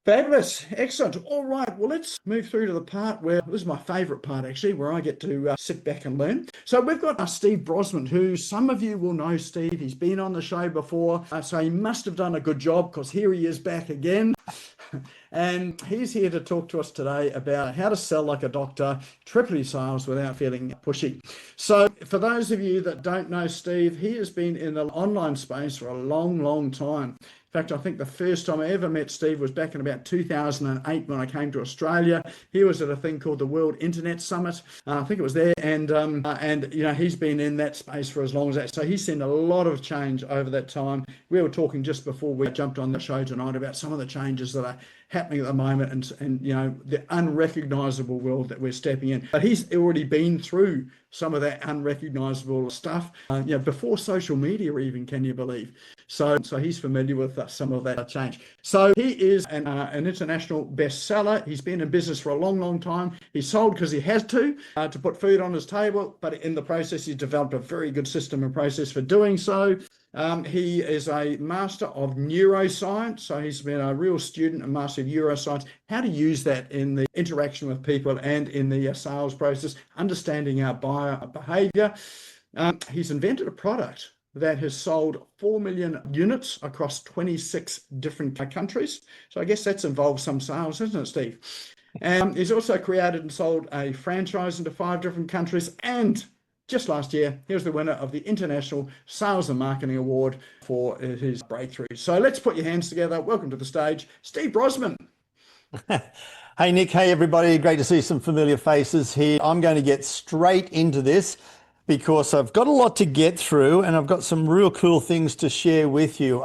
Fabulous. Excellent. All right. Well, let's move through to the part where this is my favorite part, actually, where I get to sit back and learn. So we've got Steve Brossman, who some of you will know Steve. He's been on the show before, so he must have done a good job because here he is back again. And he's here to talk to us today about how to sell like a doctor, triple your sales without feeling pushy. So for those of you that don't know Steve, he has been in the online space for a long, long time. In fact, I think the first time I ever met Steve was back in about 2008 when I came to Australia. He was at a thing called the World Internet Summit. I think it was there, and you know, he's been in that space for as long as that. So he's seen a lot of change over that time. We were talking just before we jumped on the show tonight about some of the changes that are happening at the moment, and you know, the unrecognizable world that we're stepping in. But he's already been through some of that unrecognizable stuff, you know, before social media even, can you believe? So he's familiar with some of that change. So he is an international bestseller. He's been in business for a long, long time. He's sold because he has to put food on his table, but in the process, he's developed a very good system and process for doing so. He is a master of neuroscience, so he's been a real student and master of neuroscience, how to use that in the interaction with people and in the sales process, understanding our buyer behavior. He's invented a product that has sold 4 million units across 26 different countries. So I guess that's involved some sales, isn't it, Steve? And he's also created and sold a franchise into 5 different countries, and just last year, he was the winner of the International Sales and Marketing Award for his breakthrough. So let's put your hands together. Welcome to the stage, Steve Brossman. Hey, Nick. Hey, everybody. Great to see some familiar faces here. I'm going to get straight into this because I've got a lot to get through and I've got some real cool things to share with you.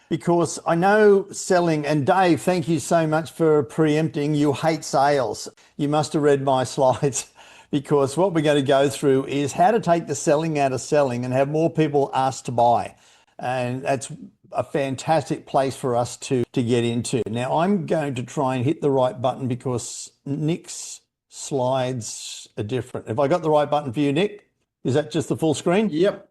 Because I know selling, and Dave, thank you so much for preempting. You hate sales. You must have read my slides. Because what we're going to go through is how to take the selling out of selling and have more people ask to buy. And that's a fantastic place for us to get into. Now, I'm going to try and hit the right button because Nick's slides are different. Have I got the right button for you, Nick? Is that just the full screen? Yep,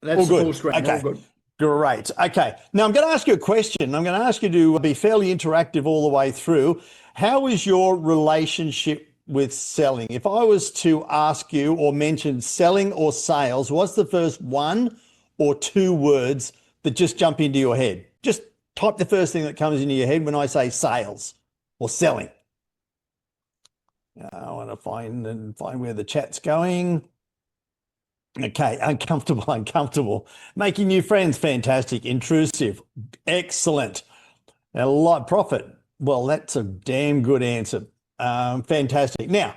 that's the full screen. Okay. All good. Great. Okay. Now, I'm going to ask you a question. I'm going to ask you to be fairly interactive all the way through. How is your relationship with selling? If I was to ask you or mention selling or sales, what's the first 1 or 2 words that just jump into your head? Just type the first thing that comes into your head when I say sales or selling. I want to find where the chat's going. Okay, uncomfortable. Making new friends, fantastic. Intrusive, excellent. A lot profit. Well, that's a damn good answer. Fantastic. Now,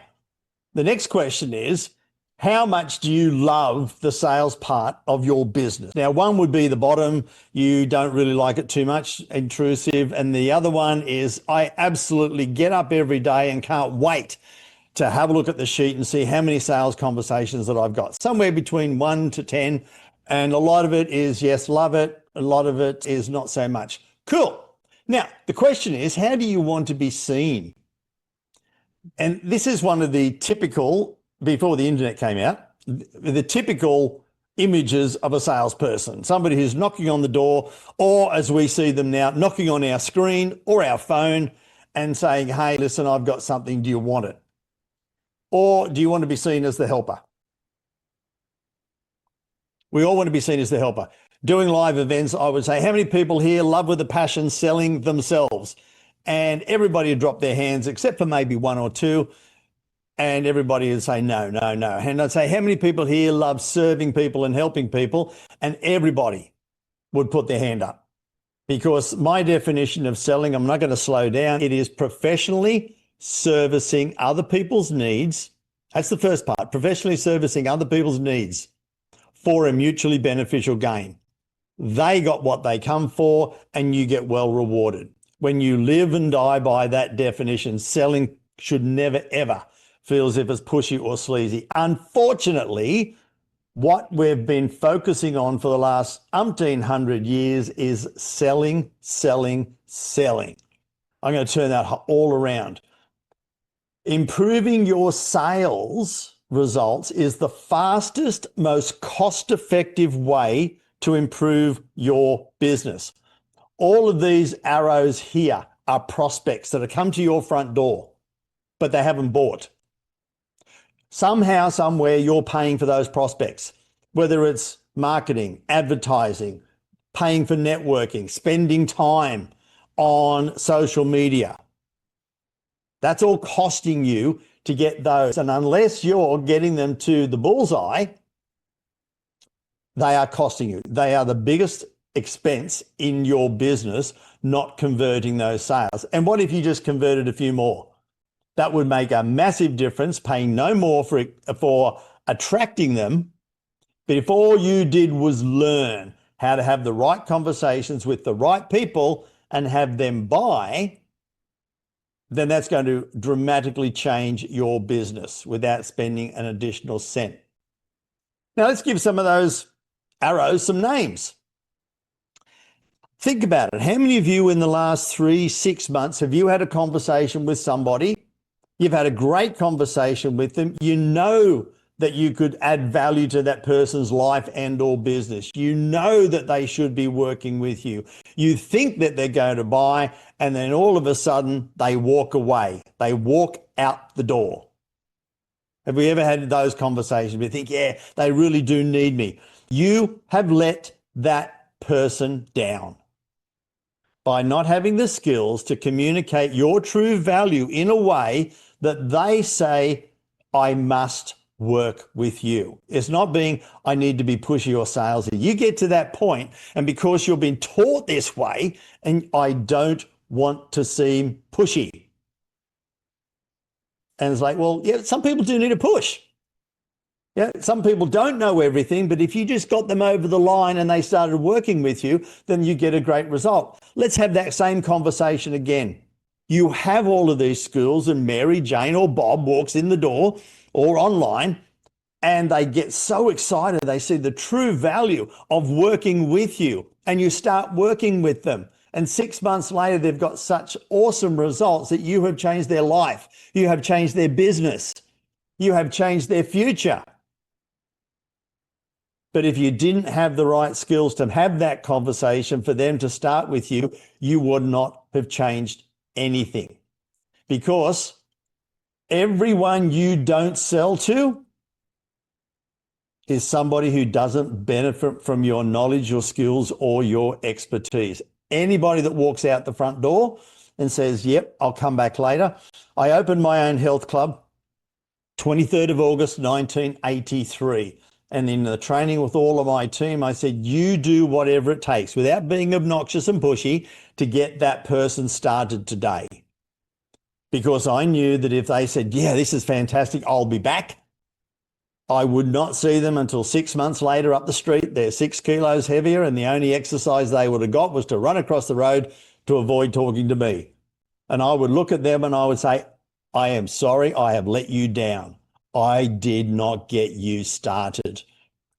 the next question is, how much do you love the sales part of your business? Now, one would be the bottom. You don't really like it too much, intrusive. And the other one is, I absolutely get up every day and can't wait to have a look at the sheet and see how many sales conversations that I've got. Somewhere between 1 to 10. And a lot of it is, yes, love it. A lot of it is not so much. Cool. Now, the question is, how do you want to be seen? And this is one of the typical, before the internet came out, the typical images of a salesperson, somebody who's knocking on the door, or as we see them now, knocking on our screen or our phone and saying, hey, listen, I've got something, do you want it? Or do you want to be seen as the helper? We all want to be seen as the helper. Doing live events, I would say, how many people here love with a passion selling themselves? And everybody would drop their hands except for maybe 1 or 2. And everybody would say, no. And I'd say, how many people here love serving people and helping people? And everybody would put their hand up. Because my definition of selling, I'm not going to slow down, it is professionally servicing other people's needs. That's the first part, professionally servicing other people's needs for a mutually beneficial gain. They got what they come for and you get well rewarded. When you live and die by that definition, selling should never, ever feel as if it's pushy or sleazy. Unfortunately, what we've been focusing on for the last 1,800 years is selling. I'm going to turn that all around. Improving your sales results is the fastest, most cost-effective way to improve your business. All of these arrows here are prospects that have come to your front door, but they haven't bought. Somehow, somewhere, you're paying for those prospects, whether it's marketing, advertising, paying for networking, spending time on social media. That's all costing you to get those. And unless you're getting them to the bullseye, they are costing you. They are the biggest expense in your business, not converting those sales. And what if you just converted a few more? That would make a massive difference, paying no more for attracting them. But if all you did was learn how to have the right conversations with the right people and have them buy, then that's going to dramatically change your business without spending an additional cent. Now let's give some of those arrows some names. Think about it. How many of you in the last 3-6 months have you had a conversation with somebody? You've had a great conversation with them. You know that you could add value to that person's life and or business. You know that they should be working with you. You think that they're going to buy, and then all of a sudden they walk away. They walk out the door. Have we ever had those conversations where you think, yeah, they really do need me? You have let that person down by not having the skills to communicate your true value in a way that they say, I must work with you. It's not being, I need to be pushy or salesy. You get to that point, and because you've been taught this way, and I don't want to seem pushy. And it's like, well, yeah, some people do need a push. Yeah, some people don't know everything, but if you just got them over the line and they started working with you, then you get a great result. Let's have that same conversation again. You have all of these skills, and Mary, Jane, or Bob walks in the door or online, and they get so excited. They see the true value of working with you, and you start working with them. And 6 months later, they've got such awesome results that you have changed their life. You have changed their business. You have changed their future. But if you didn't have the right skills to have that conversation for them to start with you, you would not have changed anything. Because everyone you don't sell to is somebody who doesn't benefit from your knowledge, your skills, or your expertise. Anybody that walks out the front door and says, yep, I'll come back later. I opened my own health club, 23rd of August, 1983. And in the training with all of my team, I said, you do whatever it takes without being obnoxious and pushy to get that person started today. Because I knew that if they said, yeah, this is fantastic, I'll be back, I would not see them until 6 months later up the street. They're 6 kilos heavier, and the only exercise they would have got was to run across the road to avoid talking to me. And I would look at them and I would say, I am sorry, I have let you down. I did not get you started.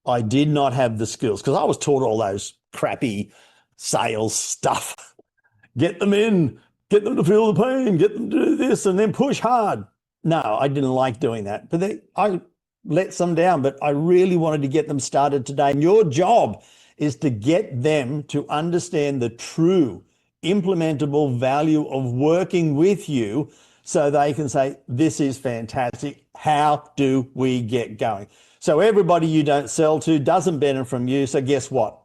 I did not have the skills, because I was taught all those crappy sales stuff. Get them in, get them to feel the pain, get them to do this, and then push hard. No, I didn't like doing that. But I let some down, but I really wanted to get them started today. And your job is to get them to understand the true implementable value of working with you, so they can say, this is fantastic. How do we get going? So everybody you don't sell to doesn't benefit from you. So guess what?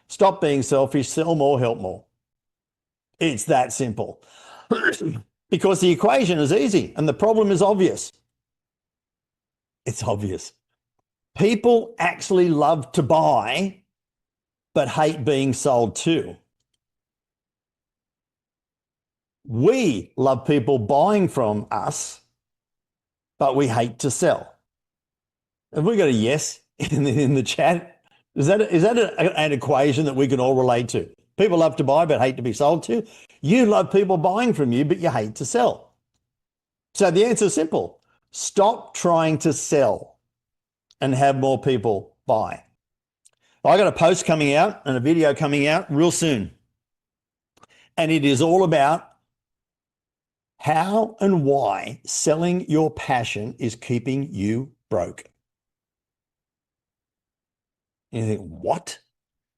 Stop being selfish, sell more, help more. It's that simple. Because the equation is easy and the problem is obvious. It's obvious. People actually love to buy, but hate being sold to. We love people buying from us, but we hate to sell. Have we got a yes in the chat? Is that an equation that we can all relate to? People love to buy, but hate to be sold to. You love people buying from you, but you hate to sell. So the answer is simple. Stop trying to sell and have more people buy. I got a post coming out and a video coming out real soon. And it is all about how and why selling your passion is keeping you broke. And you think, what?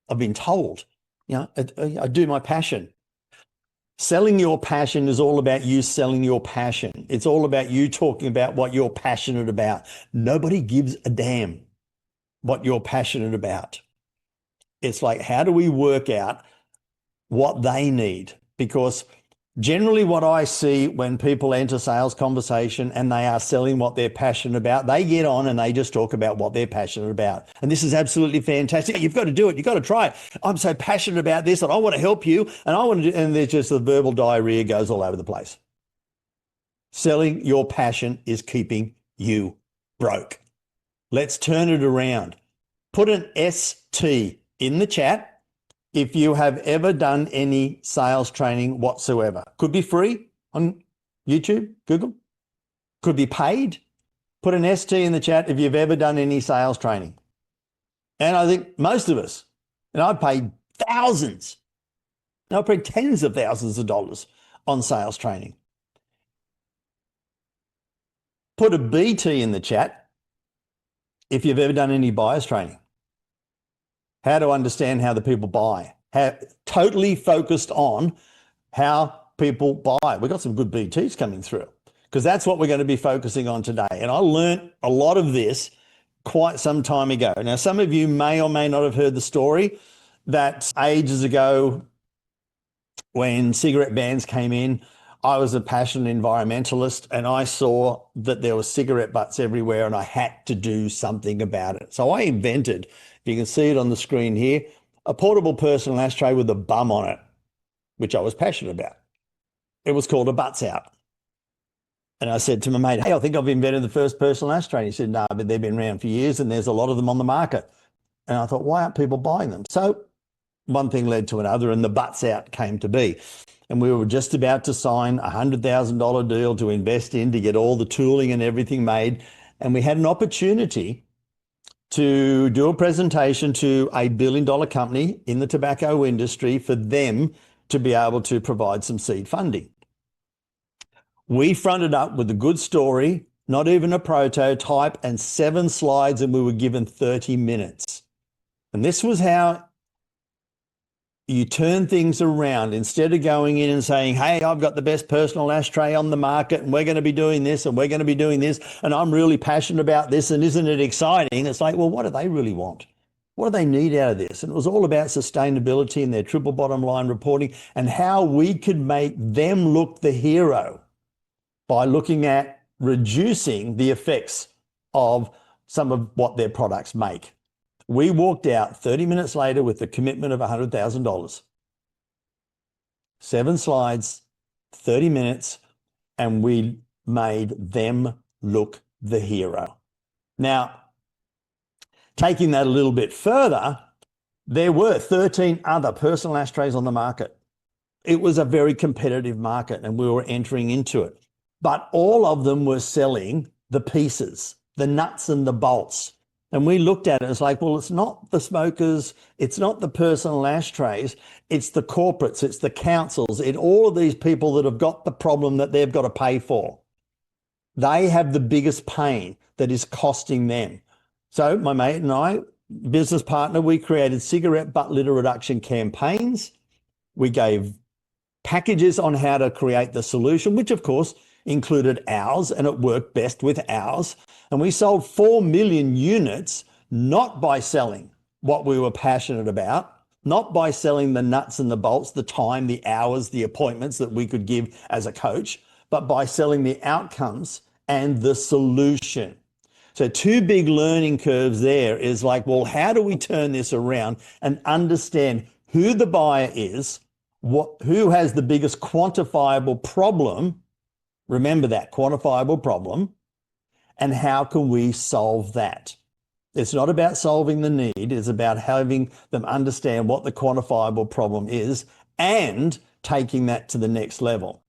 I've been told, I do my passion. Selling your passion is all about you selling your passion. It's all about you talking about what you're passionate about. Nobody gives a damn what you're passionate about. It's like, how do we work out what they need? Because generally what I see when people enter sales conversation and they are selling what they're passionate about, they get on and they just talk about what they're passionate about. And this is absolutely fantastic. You've got to do it. You've got to try it. I'm so passionate about this and I want to help you. And I want to do, and there's just the verbal diarrhea goes all over the place. Selling your passion is keeping you broke. Let's turn it around. Put an ST in the chat if you have ever done any sales training whatsoever. Could be free on YouTube, Google. Could be paid. Put an ST in the chat if you've ever done any sales training. And I think most of us, and I've paid thousands, and I've paid tens of thousands of dollars on sales training. Put a BT in the chat if you've ever done any buyers training. How to understand how the people buy. Totally focused on how people buy. We've got some good BTs coming through because that's what we're going to be focusing on today. And I learned a lot of this quite some time ago. Now, some of you may or may not have heard the story that ages ago when cigarette bans came in, I was a passionate environmentalist and I saw that there were cigarette butts everywhere and I had to do something about it. So I invented, you can see it on the screen here, a portable personal ashtray with a bum on it, which I was passionate about. It was called a Butts Out. And I said to my mate, hey, I think I've invented the first personal ashtray. He said, no, but they've been around for years and there's a lot of them on the market. And I thought, why aren't people buying them? So one thing led to another and the Butts Out came to be. And we were just about to sign a $100,000 deal to invest in to get all the tooling and everything made. And we had an opportunity to do a presentation to a billion-dollar company in the tobacco industry for them to be able to provide some seed funding. We fronted up with a good story, not even a prototype, and 7 slides, and we were given 30 minutes. And this was how you turn things around. Instead of going in and saying, hey, I've got the best personal ashtray on the market and we're going to be doing this and we're going to be doing this and I'm really passionate about this and isn't it exciting? It's like, well, what do they really want? What do they need out of this? And it was all about sustainability and their triple bottom line reporting and how we could make them look the hero by looking at reducing the effects of some of what their products make. We walked out 30 minutes later with the commitment of $100,000. 7 slides, 30 minutes, and we made them look the hero. Now, taking that a little bit further, there were 13 other personal ashtrays on the market. It was a very competitive market and we were entering into it. But all of them were selling the pieces, the nuts and the bolts. And we looked at it, it's like, well, it's not the smokers, it's not the personal ashtrays, it's the corporates, it's the councils, it's all of these people that have got the problem that they've got to pay for. They have the biggest pain that is costing them. So my mate and I, business partner, we created cigarette butt litter reduction campaigns. We gave packages on how to create the solution, which of course included ours, and it worked best with ours. And we sold 4 million units, not by selling what we were passionate about, not by selling the nuts and the bolts, the time, the hours, the appointments that we could give as a coach, but by selling the outcomes and the solution. So 2 big learning curves there is like, well, how do we turn this around and understand who the buyer is, who has the biggest quantifiable problem? Remember that quantifiable problem, and how can we solve that? It's not about solving the need, it's about having them understand what the quantifiable problem is and taking that to the next level.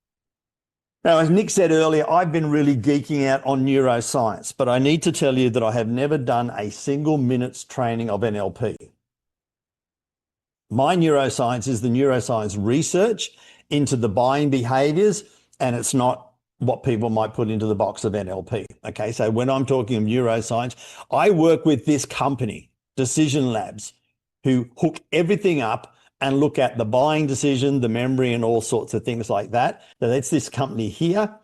Now, as Nick said earlier, I've been really geeking out on neuroscience, but I need to tell you that I have never done a single minute's training of NLP. My neuroscience is the neuroscience research into the buying behaviors, and it's not what people might put into the box of NLP. Okay, so when I'm talking of neuroscience, I work with this company, Decision Labs, who hook everything up and look at the buying decision, the memory, and all sorts of things like that. So that's this company here.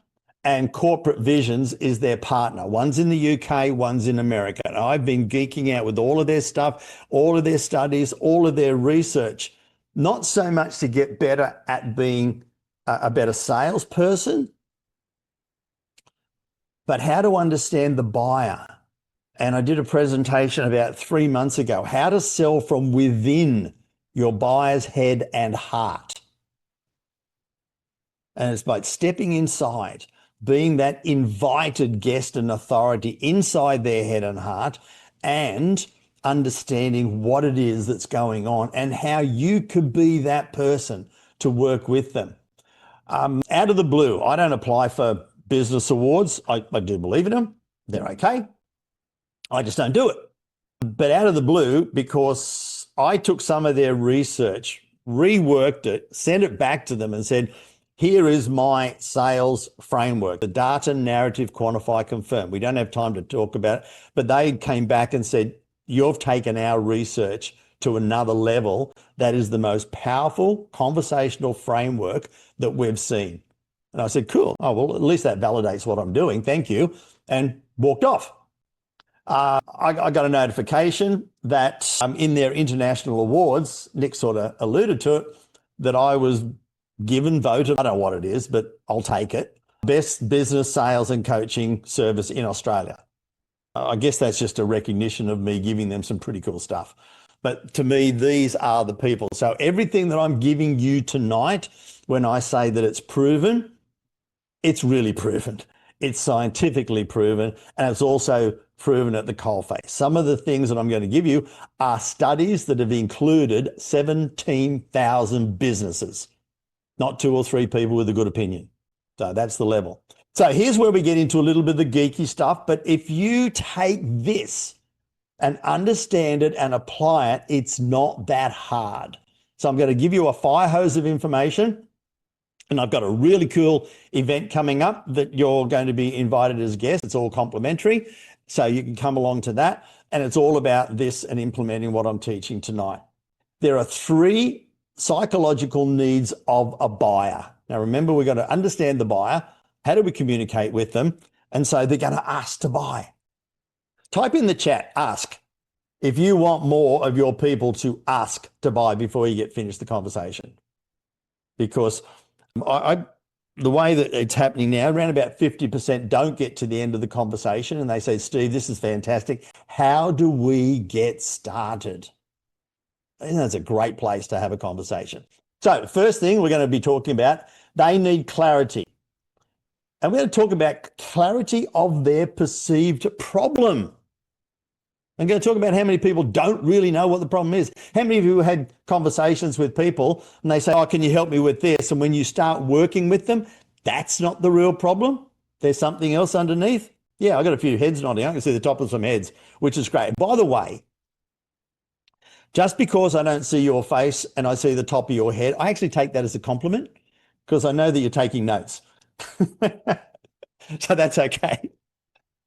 And Corporate Visions is their partner. One's in the UK, one's in America. And I've been geeking out with all of their stuff, all of their studies, all of their research, not so much to get better at being a better salesperson, but how to understand the buyer. And I did a presentation about 3 months ago, how to sell from within your buyer's head and heart. And it's by stepping inside, being that invited guest and authority inside their head and heart, and understanding what it is that's going on and how you could be that person to work with them. Out of the blue, I don't apply for business awards. I do believe in them. They're okay. I just don't do it. But out of the blue, because I took some of their research, reworked it, sent it back to them and said, here is my sales framework, the data, narrative, quantify, confirm. We don't have time to talk about it, but they came back and said, you've taken our research to another level. That is the most powerful conversational framework that we've seen. And I said, cool. Oh, well, at least that validates what I'm doing. Thank you. And walked off. I got a notification that in their international awards, Nick sort of alluded to it, that I was voted, I don't know what it is, but I'll take it, best business sales and coaching service in Australia. I guess that's just a recognition of me giving them some pretty cool stuff. But to me, these are the people. So everything that I'm giving you tonight, when I say that it's proven, it's really proven. It's scientifically proven, and it's also proven at the coalface. Some of the things that I'm going to give you are studies that have included 17,000 businesses, not 2 or 3 people with a good opinion. So that's the level. So here's where we get into a little bit of the geeky stuff. But if you take this and understand it and apply it, it's not that hard. So I'm going to give you a fire hose of information. And I've got a really cool event coming up that you're going to be invited as guests. It's all complimentary. So you can come along to that. And it's all about this and implementing what I'm teaching tonight. There are 3 psychological needs of a buyer. Now, remember, we've got to understand the buyer. How do we communicate with them? And so they're going to ask to buy. Type in the chat, ask, if you want more of your people to ask to buy before you get finished the conversation. Because the way that it's happening now, around about 50% don't get to the end of the conversation and they say, Steve, this is fantastic. How do we get started? And that's a great place to have a conversation. So first thing we're going to be talking about, they need clarity. And we're going to talk about clarity of their perceived problem. I'm going to talk about how many people don't really know what the problem is. How many of you had conversations with people and they say, oh, can you help me with this? And when you start working with them, that's not the real problem. There's something else underneath. Yeah, I got a few heads nodding. I can see the top of some heads, which is great. By the way, just because I don't see your face and I see the top of your head, I actually take that as a compliment because I know that you're taking notes. So that's okay.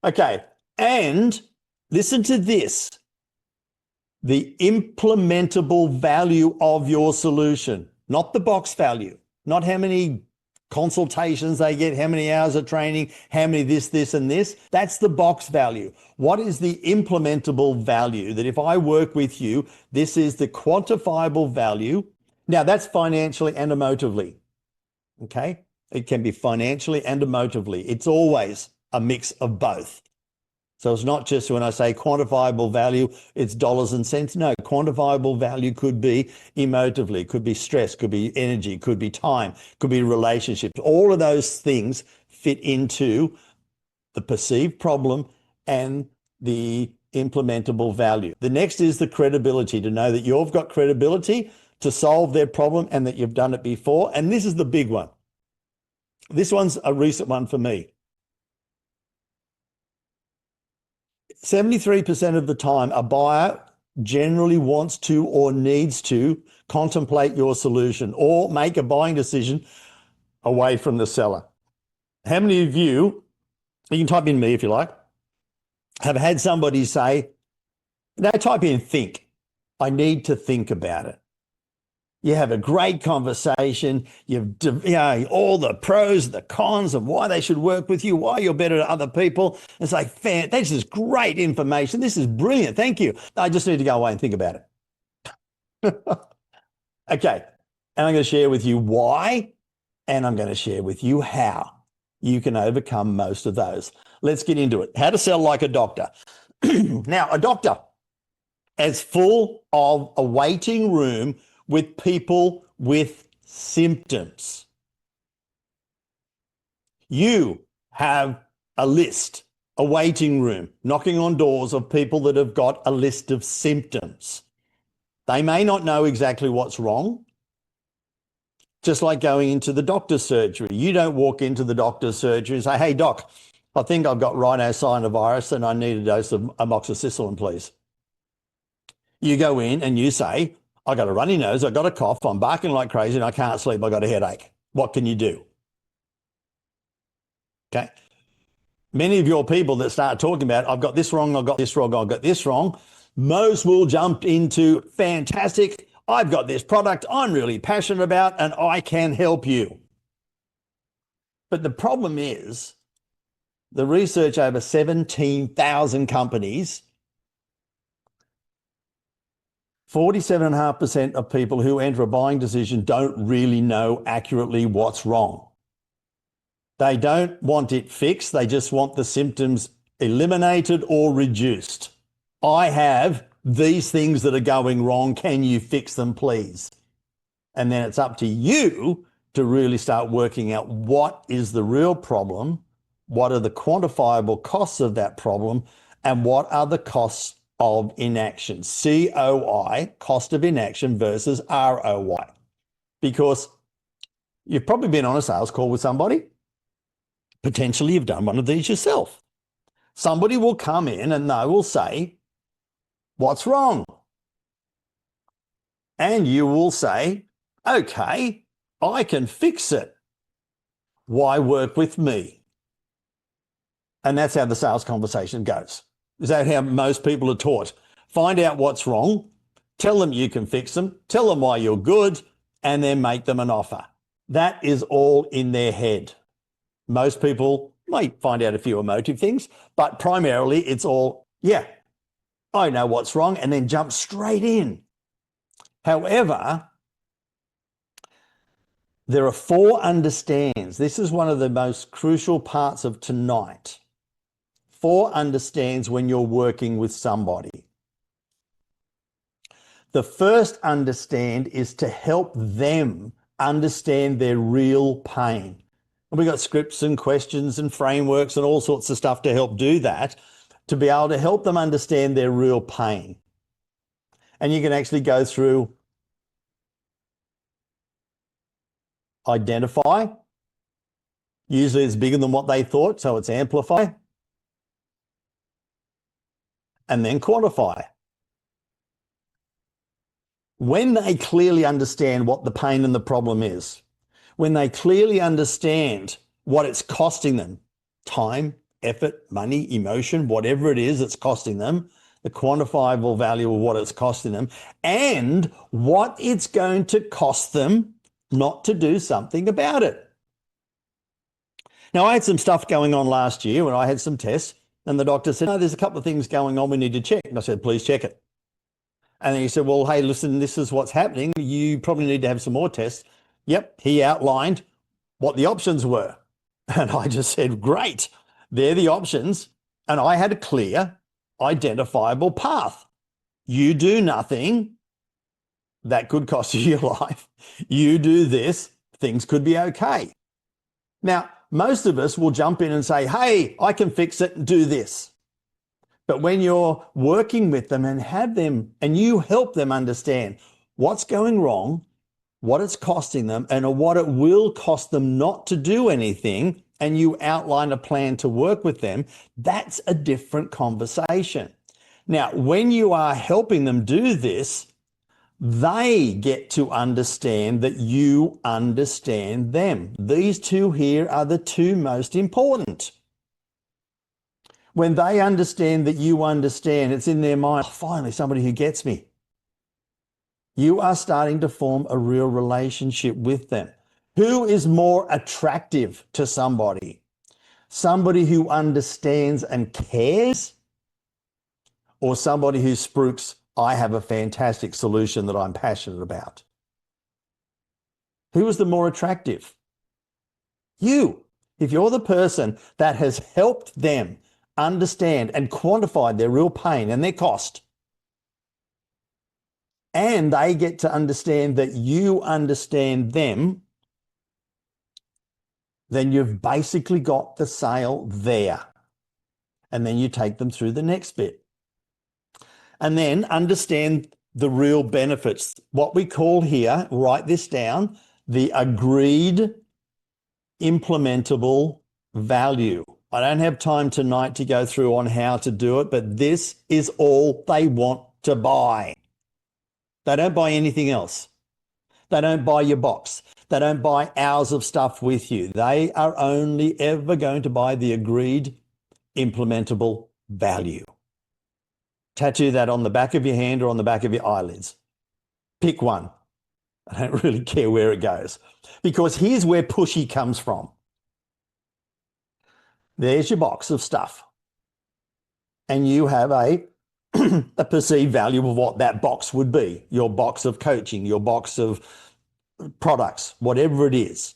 Okay. And listen to this. The implementable value of your solution, not the box value, not how many consultations they get, how many hours of training, how many this, and this. That's the box value. What is the implementable value that if I work with you, this is the quantifiable value. Now that's financially and emotively, okay? It can be financially and emotively. It's always a mix of both. So it's not just when I say quantifiable value, it's dollars and cents. No, quantifiable value could be emotively, could be stress, could be energy, could be time, could be relationships. All of those things fit into the perceived problem and the implementable value. The next is the credibility, to know that you've got credibility to solve their problem and that you've done it before. And this is the big one. This one's a recent one for me. 73% of the time, a buyer generally wants to or needs to contemplate your solution or make a buying decision away from the seller. How many of you can type in me if you like, have had somebody say, no, type in think. I need to think about it. You have a great conversation. All the pros, the cons of why they should work with you, why you're better than other people. It's like, this is great information. This is brilliant. Thank you. I just need to go away and think about it. Okay. And I'm going to share with you why, and I'm going to share with you how you can overcome most of those. Let's get into it. How to sell like a doctor. Now, a doctor is full of a waiting room with people with symptoms. You have a list, a waiting room, knocking on doors of people that have got a list of symptoms. They may not know exactly what's wrong. Just like going into the doctor's surgery. You don't walk into the doctor's surgery and say, hey, doc, I think I've got rhinosinusitis and I need a dose of amoxicillin, please. You go in and you say, I got a runny nose, I got a cough, I'm barking like crazy and I can't sleep, I got a headache. What can you do? Okay. Many of your people that start talking about, I've got this wrong, I've got this wrong, I've got this wrong, most will jump into fantastic, I've got this product I'm really passionate about and I can help you. But the problem is the research over 17,000 companies, 47.5% of people who enter a buying decision don't really know accurately what's wrong. They don't want it fixed. They just want the symptoms eliminated or reduced. I have these things that are going wrong. Can you fix them, please? And then it's up to you to really start working out what is the real problem, what are the quantifiable costs of that problem, and what are the costs of inaction, COI, cost of inaction versus ROI. Because you've probably been on a sales call with somebody. Potentially you've done one of these yourself. Somebody will come in and they will say, what's wrong? And you will say, okay, I can fix it. Why work with me? And that's how the sales conversation goes. Is that how most people are taught? Find out what's wrong, tell them you can fix them, tell them why you're good, and then make them an offer. That is all in their head. Most people might find out a few emotive things, but primarily it's all, yeah, I know what's wrong, and then jump straight in. However, there are 4 understands. This is one of the most crucial parts of tonight. 4 understands when you're working with somebody. The first understand is to help them understand their real pain. And we've got scripts and questions and frameworks and all sorts of stuff to help do that, to be able to help them understand their real pain. And you can actually go through identify. Usually it's bigger than what they thought, so it's amplify. And then quantify. When they clearly understand what the pain and the problem is, when they clearly understand what it's costing them, time, effort, money, emotion, whatever it is it's costing them, the quantifiable value of what it's costing them, and what it's going to cost them not to do something about it. Now, I had some stuff going on last year when I had some tests, and the doctor said, no, there's a couple of things going on we need to check. And I said, please check it. And then he said, well, hey, listen, this is what's happening. You probably need to have some more tests. Yep, he outlined what the options were. And I just said, great, they're the options. And I had a clear, identifiable path. You do nothing, that could cost you your life. You do this, things could be okay. Now, most of us will jump in and say, hey, I can fix it and do this. But when you're working with them and have them, and you help them understand what's going wrong, what it's costing them, and what it will cost them not to do anything, and you outline a plan to work with them, that's a different conversation. Now, when you are helping them do this, they get to understand that you understand them. These two here are the 2 most important. When they understand that you understand, it's in their mind, oh, finally somebody who gets me. You are starting to form a real relationship with them. Who is more attractive to somebody? Somebody who understands and cares, or somebody who spruiks, I have a fantastic solution that I'm passionate about? Who is the more attractive? You. If you're the person that has helped them understand and quantified their real pain and their cost, and they get to understand that you understand them, then you've basically got the sale there. And then you take them through the next bit. And then understand the real benefits. What we call here, write this down, the agreed implementable value. I don't have time tonight to go through on how to do it, but this is all they want to buy. They don't buy anything else. They don't buy your box. They don't buy hours of stuff with you. They are only ever going to buy the agreed implementable value. Tattoo that on the back of your hand or on the back of your eyelids. Pick one. I don't really care where it goes, because here's where Pushy comes from. There's your box of stuff. And you have a perceived value of what that box would be. Your box of coaching, your box of products, whatever it is.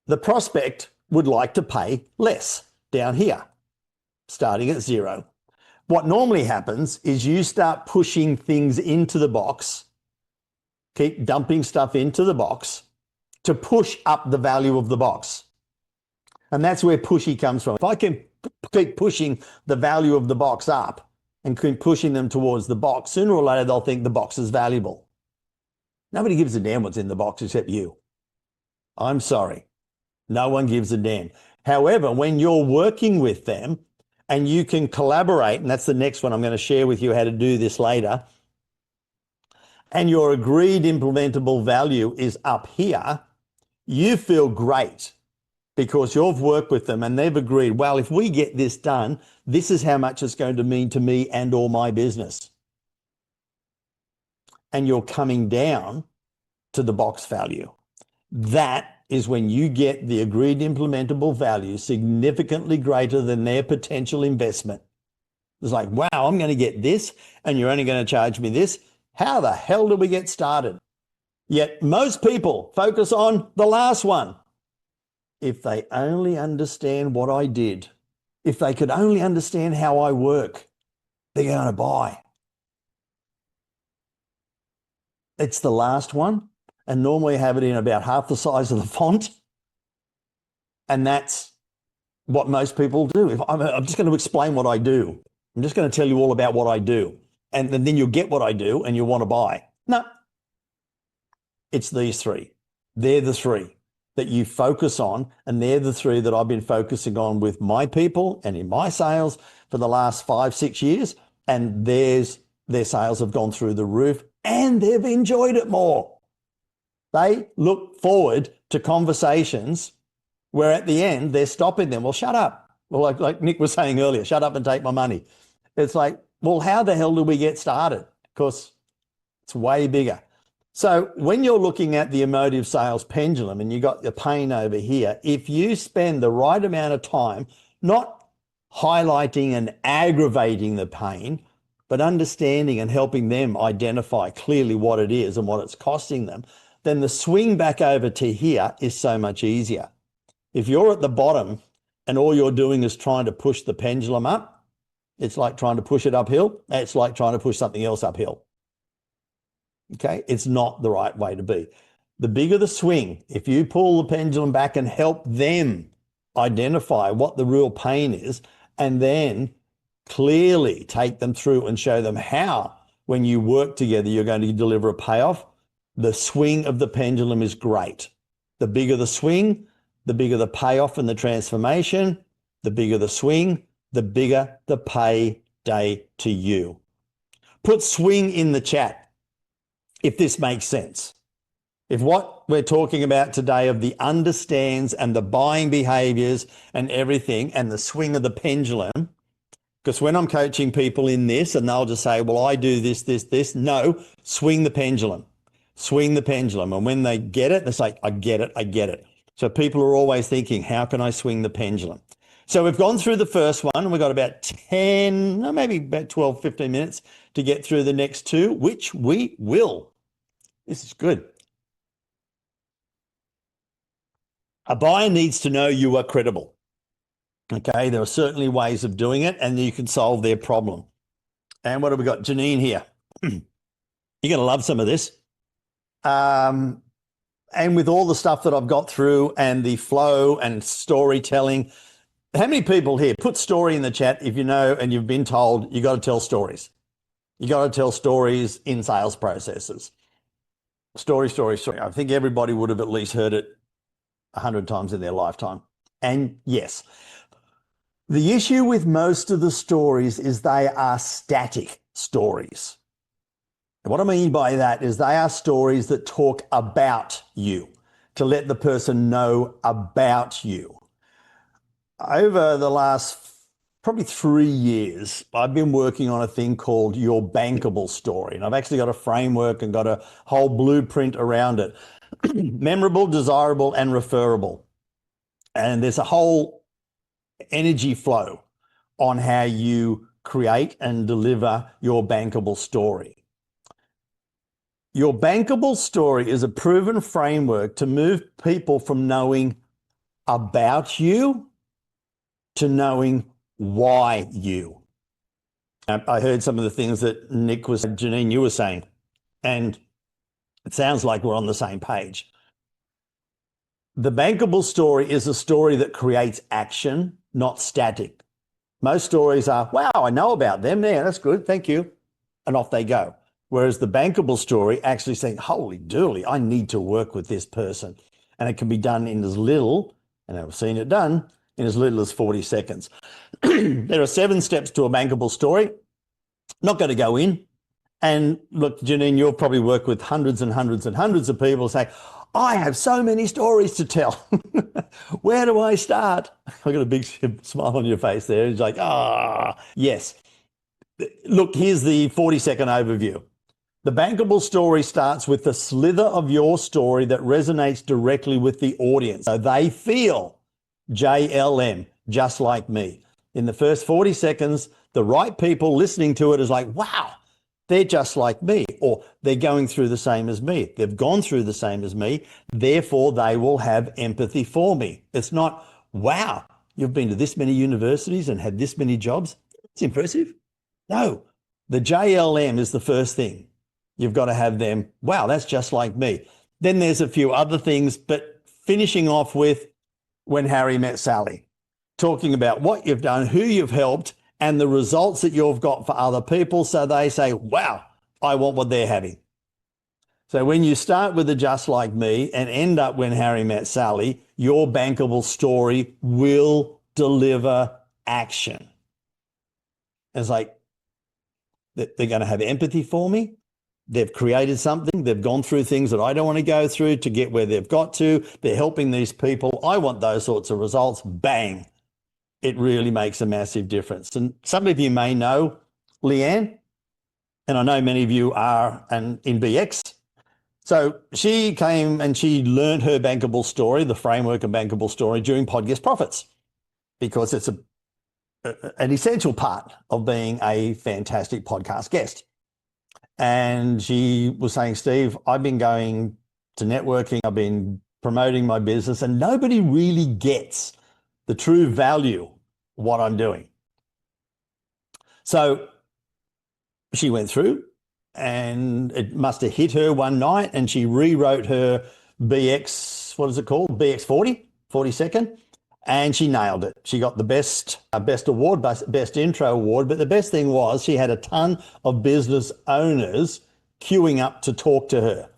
The prospect would like to pay less down here, starting at 0. What normally happens is you start pushing things into the box, keep dumping stuff into the box to push up the value of the box. And that's where Pushy comes from. If I can keep pushing the value of the box up and keep pushing them towards the box, sooner or later they'll think the box is valuable. Nobody gives a damn what's in the box except you. I'm sorry. No one gives a damn. However, when you're working with them and you can collaborate, and that's the next one I'm going to share with you how to do this later, and your agreed implementable value is up here, you feel great because you've worked with them and they've agreed, well, if we get this done, this is how much it's going to mean to me and or my business. And you're coming down to the box value. That is when you get the agreed implementable value significantly greater than their potential investment. It's like, wow, I'm going to get this and you're only going to charge me this. How the hell do we get started? Yet most people focus on the last one. If they only understand what I did, if they could only understand how I work, they're going to buy. It's the last one. And normally I have it in about half the size of the font. And that's what most people do. I'm just going to explain what I do. I'm just going to tell you all about what I do. And then you'll get what I do and you'll want to buy. No, it's these three. They're the three that you focus on. And they're the three that I've been focusing on with my people and in my sales for the last 5-6 years. And their sales have gone through the roof and they've enjoyed it more. They look forward to conversations where at the end they're stopping them. Well, shut up. Well, like Nick was saying earlier, shut up and take my money. It's like, well, how the hell do we get started? Because it's way bigger. So when you're looking at the emotive sales pendulum and you got your pain over here, if you spend the right amount of time not highlighting and aggravating the pain, but understanding and helping them identify clearly what it is and what it's costing them, then the swing back over to here is so much easier. If you're at the bottom and all you're doing is trying to push the pendulum up, it's like trying to push it uphill. It's like trying to push something else uphill. Okay, it's not the right way to be. The bigger the swing, if you pull the pendulum back and help them identify what the real pain is, and then clearly take them through and show them how, when you work together, you're going to deliver a payoff, the swing of the pendulum is great. The bigger the swing, the bigger the payoff and the transformation, the bigger the swing, the bigger the payday to you. Put swing in the chat if this makes sense. If what we're talking about today of the understands and the buying behaviors and everything and the swing of the pendulum Because when I'm coaching people in this and they'll just say, well, I do this, this, this. No, swing the pendulum. Swing the pendulum. And when they get it, they say, I get it, I get it. So people are always thinking, how can I swing the pendulum? So we've gone through the first one and we've got about 10, maybe about 12, 15 minutes to get through the next two, which we will. This is good. A buyer needs to know you are credible. Okay, there are certainly ways of doing it and you can solve their problem. And what have we got? Janine here. You're going to love some of this. And with all the stuff that I've got through and the flow and storytelling, how many people here, put story in the chat if you know and you've been told you got to tell stories. You got to tell stories in sales processes. Story, story, story. I think everybody would have at least heard it 100 times in their lifetime. And yes, the issue with most of the stories is they are static stories. And what I mean by that is they are stories that talk about you, to let the person know about you. Over the last probably 3 years, I've been working on a thing called your bankable story. And I've actually got a framework and got a whole blueprint around it. Memorable, desirable, and referable. And there's a whole energy flow on how you create and deliver your bankable story. Your bankable story is a proven framework to move people from knowing about you to knowing why you. I heard some of the things that Janine, you were saying, and it sounds like we're on the same page. The bankable story is a story that creates action, not static. Most stories are, wow, I know about them. Yeah, that's good. Thank you. And off they go. Whereas the bankable story actually saying, holy dooly, I need to work with this person. And it can be done in as little, and I've seen it done, in as little as 40 seconds. There are 7 steps to a bankable story. Not going to go in. And look, Janine, you'll probably work with hundreds and hundreds and hundreds of people say, I have so many stories to tell. Where do I start? I've got a big smile on your face there. It's like, yes. Look, here's the 40-second overview. The bankable story starts with the slither of your story that resonates directly with the audience. So they feel JLM, just like me. In the first 40 seconds, the right people listening to it is like, wow, they're just like me, or they're going through the same as me. They've gone through the same as me. Therefore, they will have empathy for me. It's not, wow, you've been to this many universities and had this many jobs. It's impressive. No, the JLM is the first thing. You've got to have them, wow, that's just like me. Then there's a few other things, but finishing off with when Harry met Sally, talking about what you've done, who you've helped, and the results that you've got for other people. So they say, wow, I want what they're having. So when you start with the just like me and end up when Harry met Sally, your bankable story will deliver action. It's like, they're going to have empathy for me. They've created something. They've gone through things that I don't want to go through to get where they've got to. They're helping these people. I want those sorts of results. Bang. It really makes a massive difference. And some of you may know Leanne, and I know many of you are in BX. So she came and she learned her bankable story, the framework of bankable story, during Podcast Profits, because it's an essential part of being a fantastic podcast guest. And she was saying, Steve, I've been going to networking, I've been promoting my business, and nobody really gets the true value of what I'm doing. So she went through and it must have hit her one night and she rewrote her BX, what is it called? BX 40-second. And she nailed it. She got the best award, best intro award. But the best thing was she had a ton of business owners queuing up to talk to her.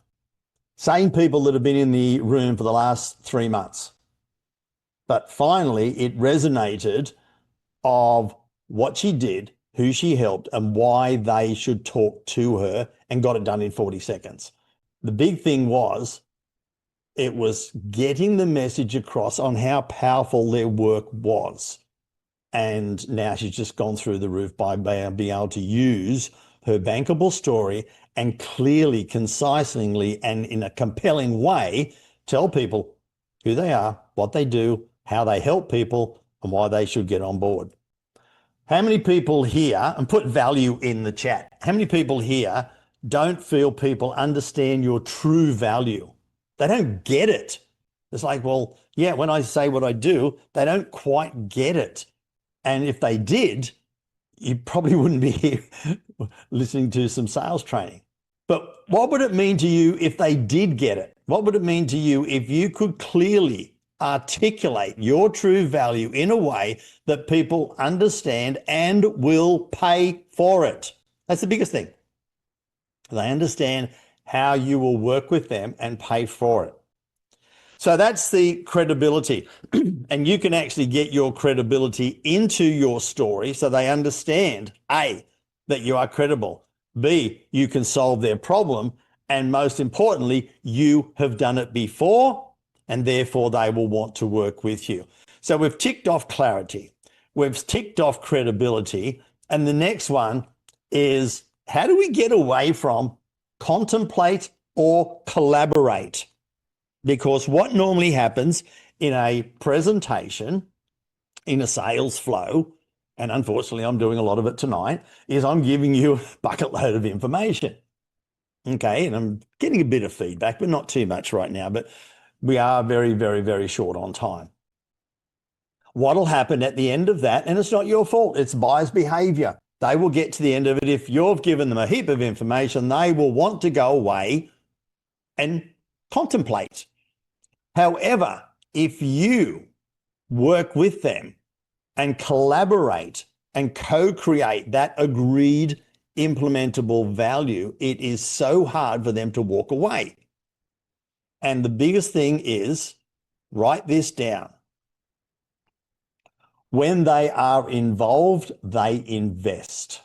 Same people that have been in the room for the last 3 months. But finally, it resonated of what she did, who she helped, and why they should talk to her, and got it done in 40 seconds. The big thing was, it was getting the message across on how powerful their work was. And now she's just gone through the roof by being able to use her bankable story and clearly, concisely, and in a compelling way, tell people who they are, what they do, how they help people, and why they should get on board. How many people here, and put value in the chat, how many people here don't feel people understand your true value? They don't get it. It's like, well, yeah, when I say what I do, they don't quite get it. And if they did, you probably wouldn't be here listening to some sales training. But what would it mean to you if they did get it? What would it mean to you if you could clearly articulate your true value in a way that people understand and will pay for it? That's the biggest thing. They understand how you will work with them and pay for it. So that's the credibility. And you can actually get your credibility into your story so they understand, A, that you are credible, B, you can solve their problem, and most importantly, you have done it before, and therefore they will want to work with you. So we've ticked off clarity, we've ticked off credibility, and the next one is, how do we get away from contemplate or collaborate? Because what normally happens in a presentation, in a sales flow, and unfortunately I'm doing a lot of it tonight, is I'm giving you a bucket load of information. Okay, and I'm getting a bit of feedback, but not too much right now, but we are very, very, very short on time. What'll happen at the end of that, and it's not your fault, it's buyer's behavior. They will get to the end of it. If you've given them a heap of information, they will want to go away and contemplate. However, if you work with them and collaborate and co-create that agreed implementable value, it is so hard for them to walk away. And the biggest thing is, write this down. When they are involved, they invest.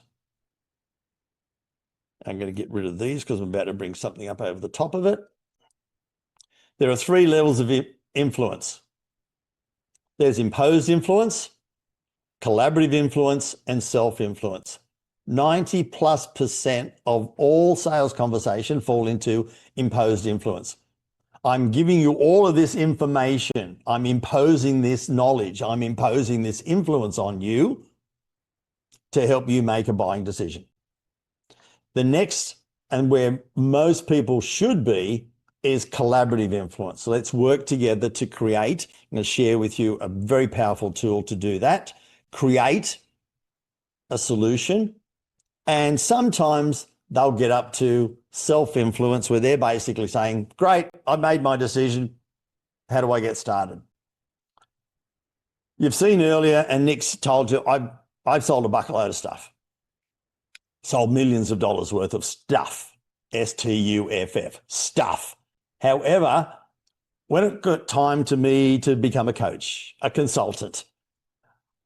I'm going to get rid of these because I'm about to bring something up over the top of it. There are 3 levels of influence. There's imposed influence, collaborative influence, and self-influence. 90+% of all sales conversation fall into imposed influence. I'm giving you all of this information. I'm imposing this knowledge. I'm imposing this influence on you to help you make a buying decision. The next, and where most people should be, is collaborative influence. So let's work together to create. I'm going to share with you a very powerful tool to do that. Create a solution. And sometimes they'll get up to self-influence where they're basically saying, great, I made my decision. How do I get started? You've seen earlier, and Nick's told you, I've sold a bucket load of stuff. Sold millions of dollars worth of stuff. S-T-U-F-F, stuff. However, when it got time to me to become a coach, a consultant,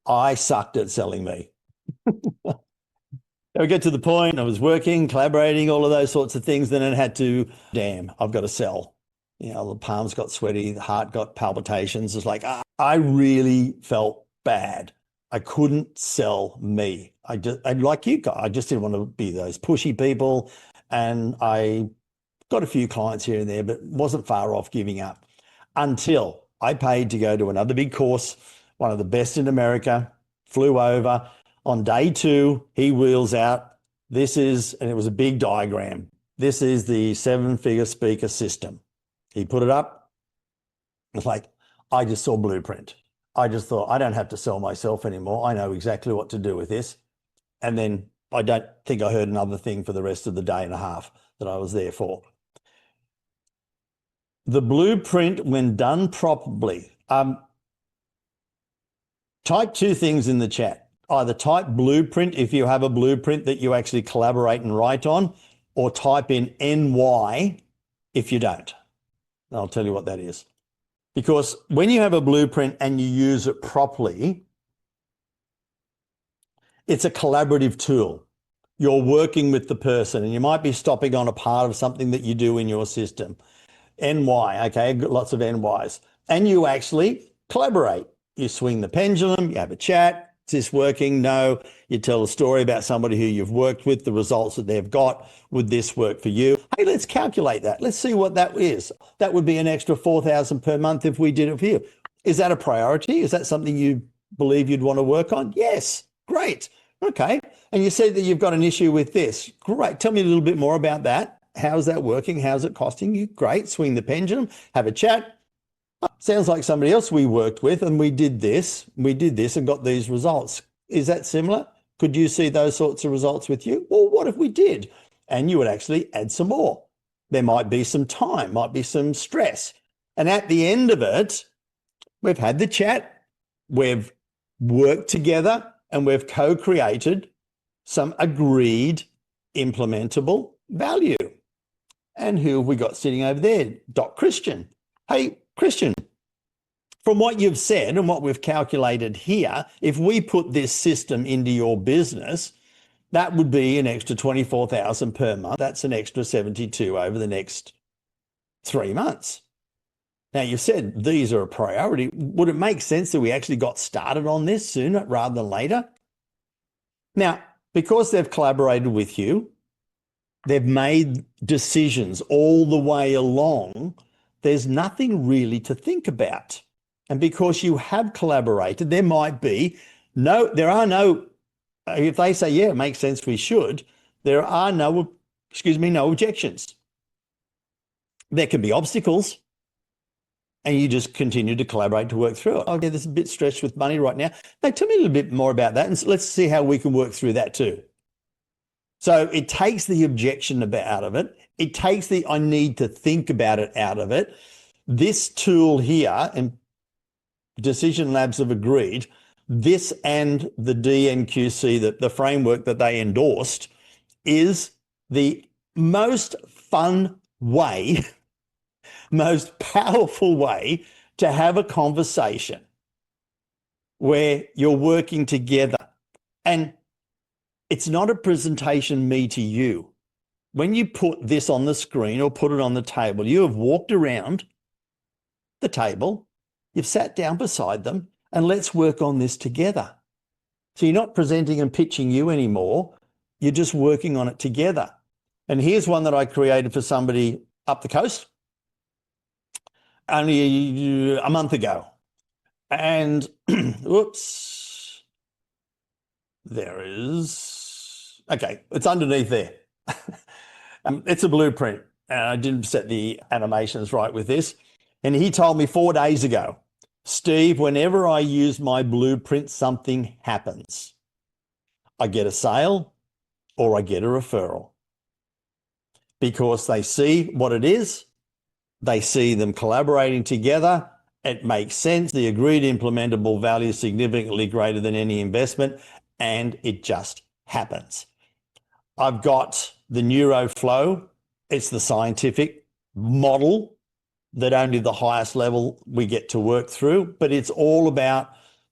I sucked at selling me. I get to the point, I was working, collaborating, all of those sorts of things. Then it had to, damn, I've got to sell. You know, the palms got sweaty, the heart got palpitations. It's like, I really felt bad. I couldn't sell me. I'd like you guys, I just didn't want to be those pushy people. And I got a few clients here and there, but wasn't far off giving up until I paid to go to another big course, one of the best in America, flew over. On day 2, he wheels out, this is, and it was a big diagram, this is the 7-figure speaker system. He put it up. It's like, I just saw blueprint. I just thought, I don't have to sell myself anymore. I know exactly what to do with this. And then I don't think I heard another thing for the rest of the day and a half that I was there for. The blueprint, when done properly, type 2 things in the chat. Either type blueprint if you have a blueprint that you actually collaborate and write on, or type in NY if you don't. And I'll tell you what that is. Because when you have a blueprint and you use it properly, it's a collaborative tool. You're working with the person, and you might be stopping on a part of something that you do in your system. NY, okay, lots of NYs. And you actually collaborate. You swing the pendulum, you have a chat, Is this working? No. You tell a story about somebody who you've worked with, the results that they've got. Would this work for you? Hey, let's calculate that. Let's see what that is. That would be an extra $4,000 per month if we did it for you. Is that a priority? Is that something you believe you'd want to work on? Yes. Great. Okay. And you said that you've got an issue with this. Great. Tell me a little bit more about that. How's that working? How's it costing you? Great. Swing the pendulum, have a chat. Sounds like somebody else we worked with and we did this and got these results. Is that similar? Could you see those sorts of results with you? Well, what if we did? And you would actually add some more. There might be some time, might be some stress. And at the end of it, we've had the chat, we've worked together, and we've co-created some agreed implementable value. And who have we got sitting over there? Doc Christian. Hey, Christian, from what you've said and what we've calculated here, if we put this system into your business, that would be an extra $24,000 per month. That's an extra 72 over the next 3 months. Now, you said these are a priority. Would it make sense that we actually got started on this sooner rather than later? Now, because they've collaborated with you, they've made decisions all the way along, there's nothing really to think about. And because you have collaborated, there might be no, if they say, yeah, it makes sense, we should, there are no objections. There can be obstacles, and you just continue to collaborate to work through it. Okay, this is a bit stretched with money right now. Now, tell me a little bit more about that, and let's see how we can work through that too. So it takes the objection out of it. It takes the I need to think about it out of it. This tool here, and Decision Labs have agreed, this and the DNQC, the framework that they endorsed, is the most fun way, most powerful way to have a conversation where you're working together. And it's not a presentation me to you. When you put this on the screen or put it on the table, you have walked around the table, you've sat down beside them, and let's work on this together. So you're not presenting and pitching you anymore. You're just working on it together. And here's one that I created for somebody up the coast only a month ago. And whoops, there is, okay, it's underneath there. It's a blueprint. And I didn't set the animations right with this. And he told me 4 days ago, Steve, whenever I use my blueprint, something happens. I get a sale or I get a referral. Because they see what it is, they see them collaborating together, it makes sense, the agreed implementable value is significantly greater than any investment, and it just happens. I've got the NeuroFlow. It's the scientific model that only the highest level we get to work through, but it's all about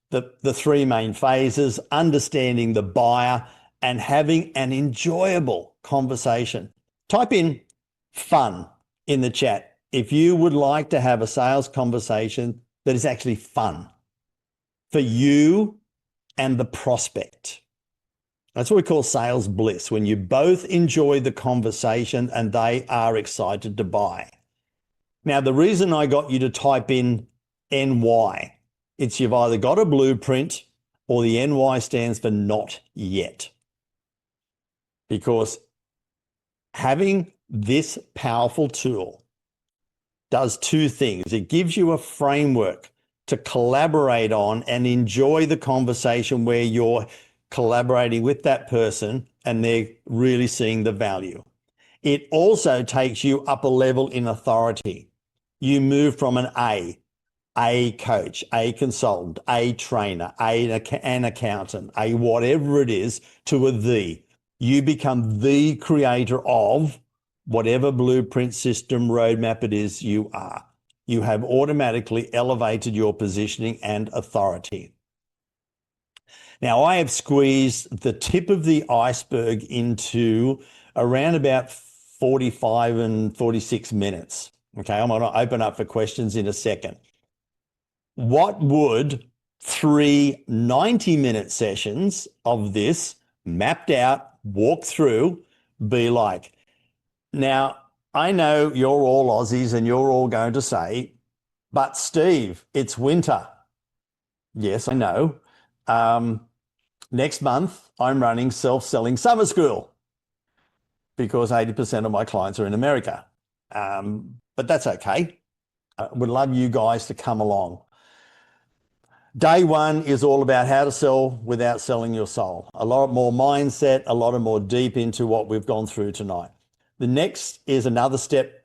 the three main phases, understanding the buyer and having an enjoyable conversation. Type in fun in the chat if you would like to have a sales conversation that is actually fun for you and the prospect. That's what we call sales bliss, when you both enjoy the conversation and they are excited to buy. Now, the reason I got you to type in NY, it's you've either got a blueprint or the NY stands for not yet. Because having this powerful tool does two things. It gives you a framework to collaborate on and enjoy the conversation where you're collaborating with that person and they're really seeing the value. It also takes you up a level in authority. You move from an A coach, A consultant, A trainer, an accountant, A whatever it is, to a the. You become the creator of whatever blueprint, system, roadmap it is you are. You have automatically elevated your positioning and authority. Now, I have squeezed the tip of the iceberg into around about 45 and 46 minutes. Okay, I'm going to open up for questions in a second. What would 3 90-minute sessions of this mapped out, walk through, be like. Now, I know you're all Aussies and you're all going to say, but Steve, it's winter. Yes, I know. Next month, I'm running self-selling summer school because 80% of my clients are in America. But that's okay. I would love you guys to come along. Day one is all about how to sell without selling your soul. A lot more mindset, a lot more deep into what we've gone through tonight. The next is another step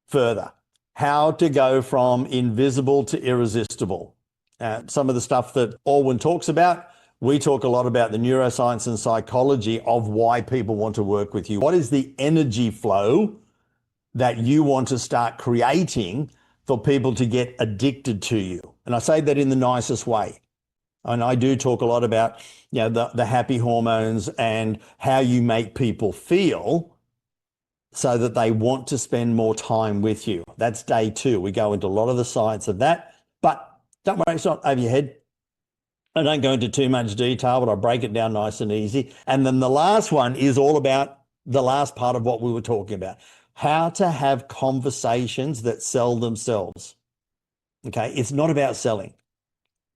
further. How to go from invisible to irresistible. Some of the stuff that Alwyn talks about, we talk a lot about the neuroscience and psychology of why people want to work with you. What is the energy flow that you want to start creating for people to get addicted to you? And I say that in the nicest way. And I do talk a lot about, the happy hormones and how you make people feel so that they want to spend more time with you. That's day 2. We go into a lot of the science of that, but don't worry, it's not over your head. I don't go into too much detail, but I break it down nice and easy. And then the last one is all about the last part of what we were talking about, how to have conversations that sell themselves. Okay, it's not about selling.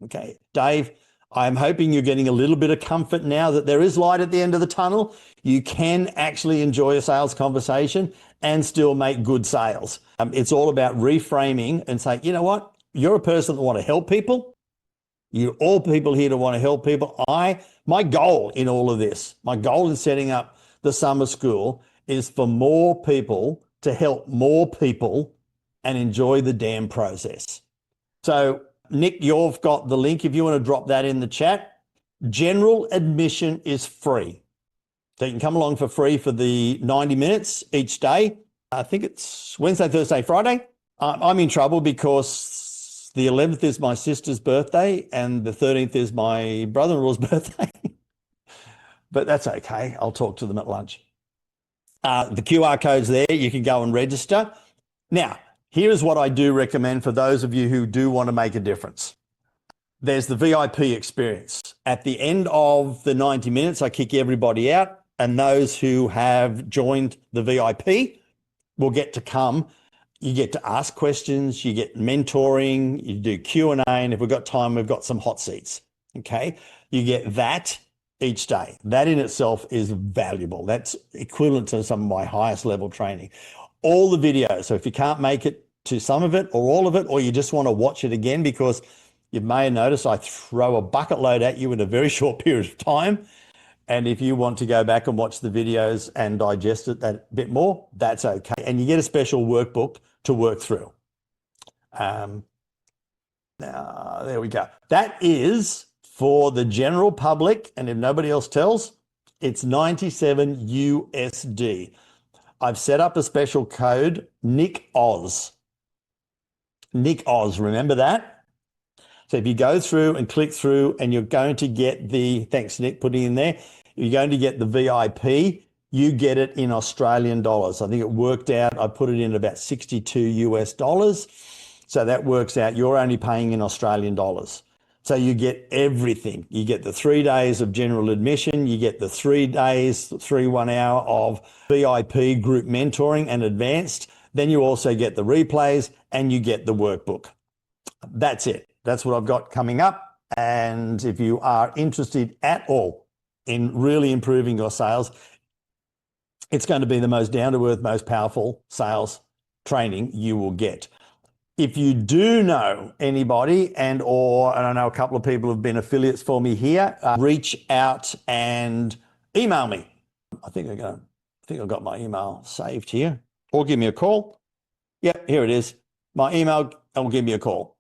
Okay, Dave, I'm hoping you're getting a little bit of comfort now that there is light at the end of the tunnel. You can actually enjoy a sales conversation and still make good sales. It's all about reframing and saying, you know what? You're a person that want to help people. You're all people here to want to help people. My goal in all of this, my goal in setting up the summer school is for more people to help more people and enjoy the damn process. So Nick, you've got the link if you want to drop that in the chat. General admission is free. So you can come along for free for the 90 minutes each day. I think it's Wednesday, Thursday, Friday. I'm in trouble because the 11th is my sister's birthday and the 13th is my brother-in-law's birthday. But that's okay. I'll talk to them at lunch. The QR code's there. You can go and register. Now, here's what I do recommend for those of you who do want to make a difference. There's the VIP experience. At the end of the 90 minutes, I kick everybody out, and those who have joined the VIP will get to come. You get to ask questions, you get mentoring, you do Q&A, and if we've got time, we've got some hot seats, okay? You get that each day. That in itself is valuable. That's equivalent to some of my highest level training. All the videos, so if you can't make it to some of it or all of it, or you just want to watch it again, because you may have noticed I throw a bucket load at you in a very short period of time. And if you want to go back and watch the videos and digest it that bit more, that's okay. And you get a special workbook to work through. Now, there we go. That is for the general public. And if nobody else tells, it's 97 USD. I've set up a special code, Nick Oz. Nick Oz, remember that? So if you go through and click through and you're going to get the, thanks Nick, putting in there, you're going to get the VIP, you get it in Australian dollars. I think it worked out, I put it in about 62 US dollars. So that works out, you're only paying in Australian dollars. So you get everything. You get the 3 days of general admission, you get the 3 days, 1 hour of VIP group mentoring and advanced. Then you also get the replays and you get the workbook. That's it. That's what I've got coming up. And if you are interested at all in really improving your sales, it's going to be the most down-to-earth, most powerful sales training you will get. If you do know anybody and I know a couple of people have been affiliates for me here, reach out and email me. I think I've got my email saved here. Or give me a call. Yep, here it is. My email, and give me a call.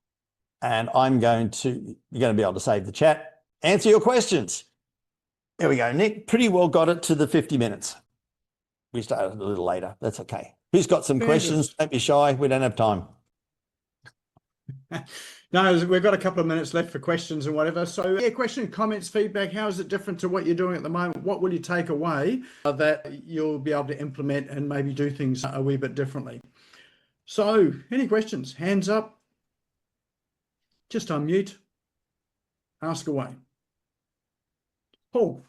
And you're going to be able to save the chat, answer your questions. There we go, Nick. Pretty well got it to the 50 minutes. We started a little later. That's okay. Who's got some questions? Don't be shy. We don't have time. No, we've got a couple of minutes left for questions and whatever. So yeah, question, comments, feedback. How is it different to what you're doing at the moment? What will you take away that you'll be able to implement and maybe do things a wee bit differently? So any questions? Hands up. Just unmute. Ask away. Paul.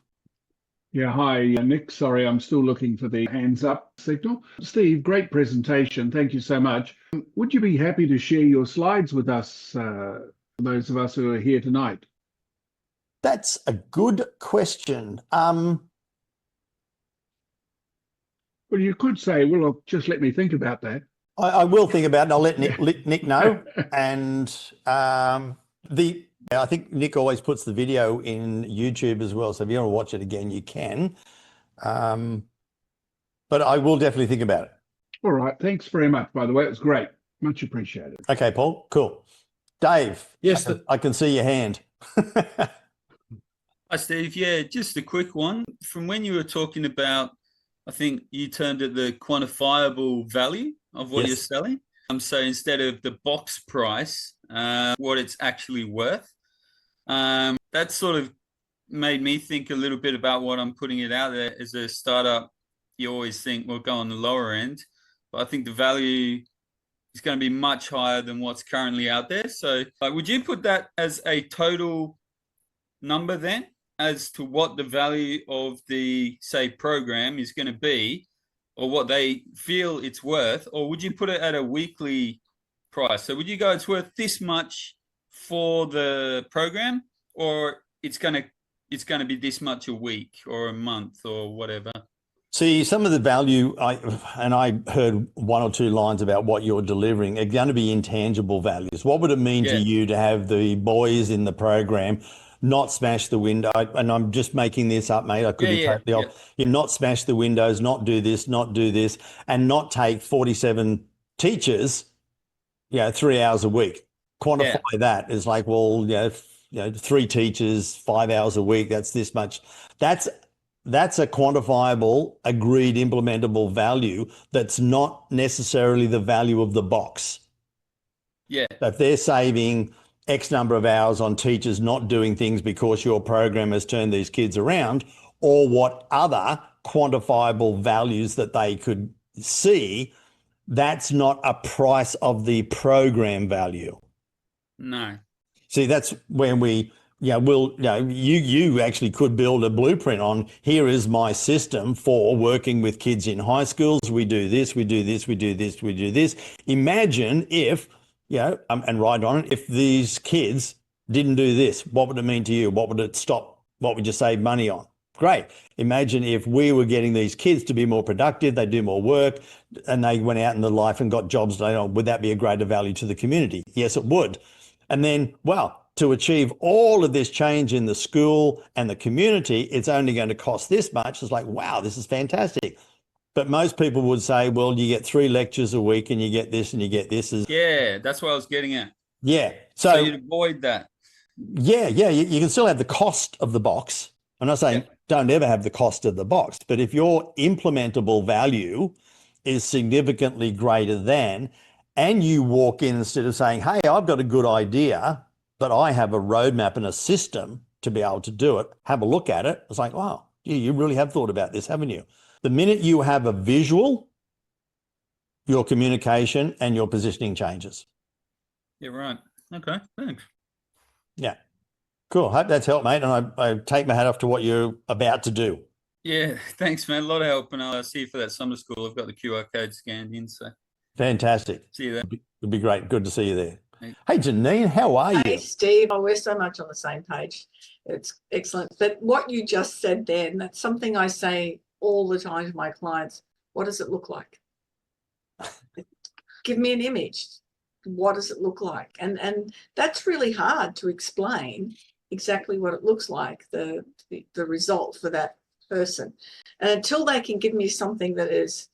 Yeah, hi, Nick. Sorry, I'm still looking for the hands up signal. Steve, great presentation. Thank you so much. Would you be happy to share your slides with us, those of us who are here tonight? That's a good question. Well, you could say, well, just let me think about that. I will think about it. I'll let Nick know. And I think Nick always puts the video in YouTube as well. So if you want to watch it again, you can. But I will definitely think about it. All right. Thanks very much, by the way. It was great. Much appreciated. Okay, Paul. Cool. Dave. Yes. I can see your hand. Hi, Steve. Yeah, just a quick one. From when you were talking about, I think you termed it the quantifiable value of what you're selling. So instead of the box price, what it's actually worth. That sort of made me think a little bit about what I'm putting it out there. As a startup, you always think we'll go on the lower end, but I think the value is going to be much higher than what's currently out there. So would you put that as a total number then, as to what the value of the, say, program is going to be, or what they feel it's worth? Or would you put it at a weekly price? So would you go, it's worth this much for the program, or it's going to be this much a week or a month or whatever? See, some of the value, I heard one or two lines about what you're delivering are going to be intangible values. What would it mean to you to have the boys in the program not smash the window? And I'm just making this up, mate. I could be totally off. You not smash the windows, not do this, and not take 47 teachers, 3 hours a week. Quantify that as like, well, 3 teachers, 5 hours a week. That's this much. That's a quantifiable, agreed, implementable value that's not necessarily the value of the box. Yeah. So if they're saving X number of hours on teachers not doing things because your program has turned these kids around, or what other quantifiable values that they could see, that's not a price of the program value. No. See, that's when you actually could build a blueprint on, here is my system for working with kids in high schools. We do this, we do this, we do this, we do this. Imagine if, and write on it, if these kids didn't do this, what would it mean to you? What would it stop? What would you save money on? Great. Imagine if we were getting these kids to be more productive, they do more work, and they went out in the life and got jobs later on. Would that be a greater value to the community? Yes, it would. And then, to achieve all of this change in the school and the community, it's only going to cost this much. It's like, wow, this is fantastic. But most people would say, well, you get 3 lectures a week and you get this and you get this. Yeah, that's what I was getting at. Yeah. So you'd avoid that. Yeah. You can still have the cost of the box. I'm not saying don't ever have the cost of the box, but if your implementable value is significantly greater than, and you walk in instead of saying, hey, I've got a good idea, but I have a roadmap and a system to be able to do it, have a look at it. It's like, wow, you really have thought about this, haven't you? The minute you have a visual, your communication and your positioning changes. Yeah, right. Okay, thanks. Yeah, cool. Hope that's helped, mate. And I take my hat off to what you're about to do. Yeah, thanks, man. A lot of help. And I'll see you for that summer school. I've got the QR code scanned in, so. Fantastic. See you there. It'd be great. Good to see you there. Hey, Janine, how are you? Hey, Steve. Oh, we're so much on the same page. It's excellent. But what you just said then, that's something I say all the time to my clients. What does it look like? Give me an image. What does it look like? And that's really hard to explain exactly what it looks like, the result for that person. And until they can give me something that is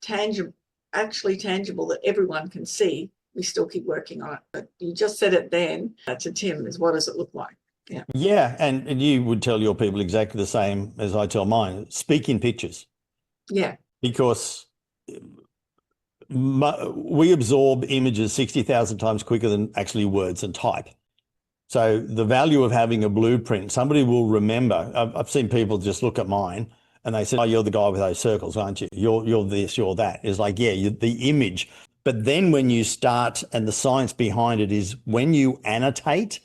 tangible, actually tangible, that everyone can see, we still keep working on it. But you just said it then to Tim, is what does it look like? Yeah, and you would tell your people exactly the same as I tell mine. Speak in pictures. Yeah. Because we absorb images 60,000 times quicker than actually words and type. So the value of having a blueprint, somebody will remember. I've seen people just look at mine and they say, oh, you're the guy with those circles, aren't you? You're this, you're that. It's like, yeah, the image. But then when you start, and the science behind it is when you annotate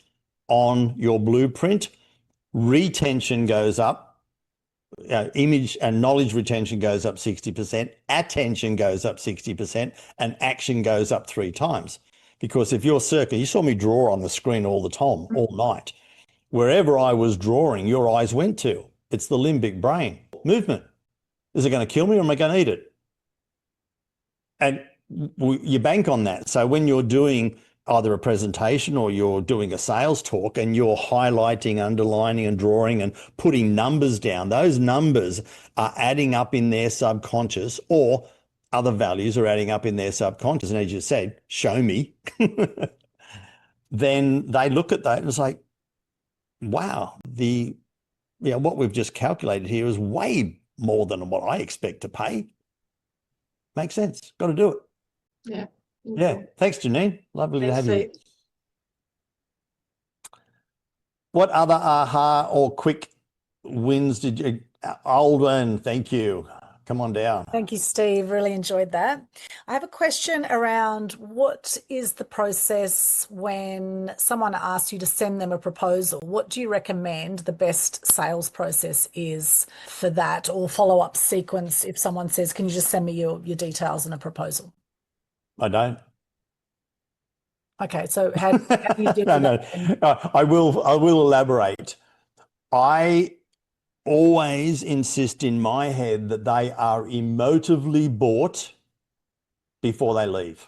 on your blueprint, retention goes up, image and knowledge retention goes up 60%, attention goes up 60%, and action goes up 3 times. Because if your circle, you saw me draw on the screen all the time, all night, wherever I was drawing, your eyes went to. It's the limbic brain movement. Is it going to kill me or am I going to eat it? And you bank on that. So when you're doing either a presentation or you're doing a sales talk and you're highlighting, underlining and drawing and putting numbers down, those numbers are adding up in their subconscious, or other values are adding up in their subconscious. And as you said, show me. Then they look at that and it's like, wow, what we've just calculated here is way more than what I expect to pay. Makes sense. Got to do it. Yeah. Yeah. Thanks, Janine. Lovely to have Steve. you. What other aha or quick wins did you? Alden, thank you. Come on down. Thank you, Steve. Really enjoyed that. I have a question around what is the process when someone asks you to send them a proposal? What do you recommend the best sales process is for that, or follow-up sequence if someone says, can you just send me your details and a proposal? I don't. Okay, so how do you do No, that? I will elaborate. I always insist in my head that they are emotively bought before they leave.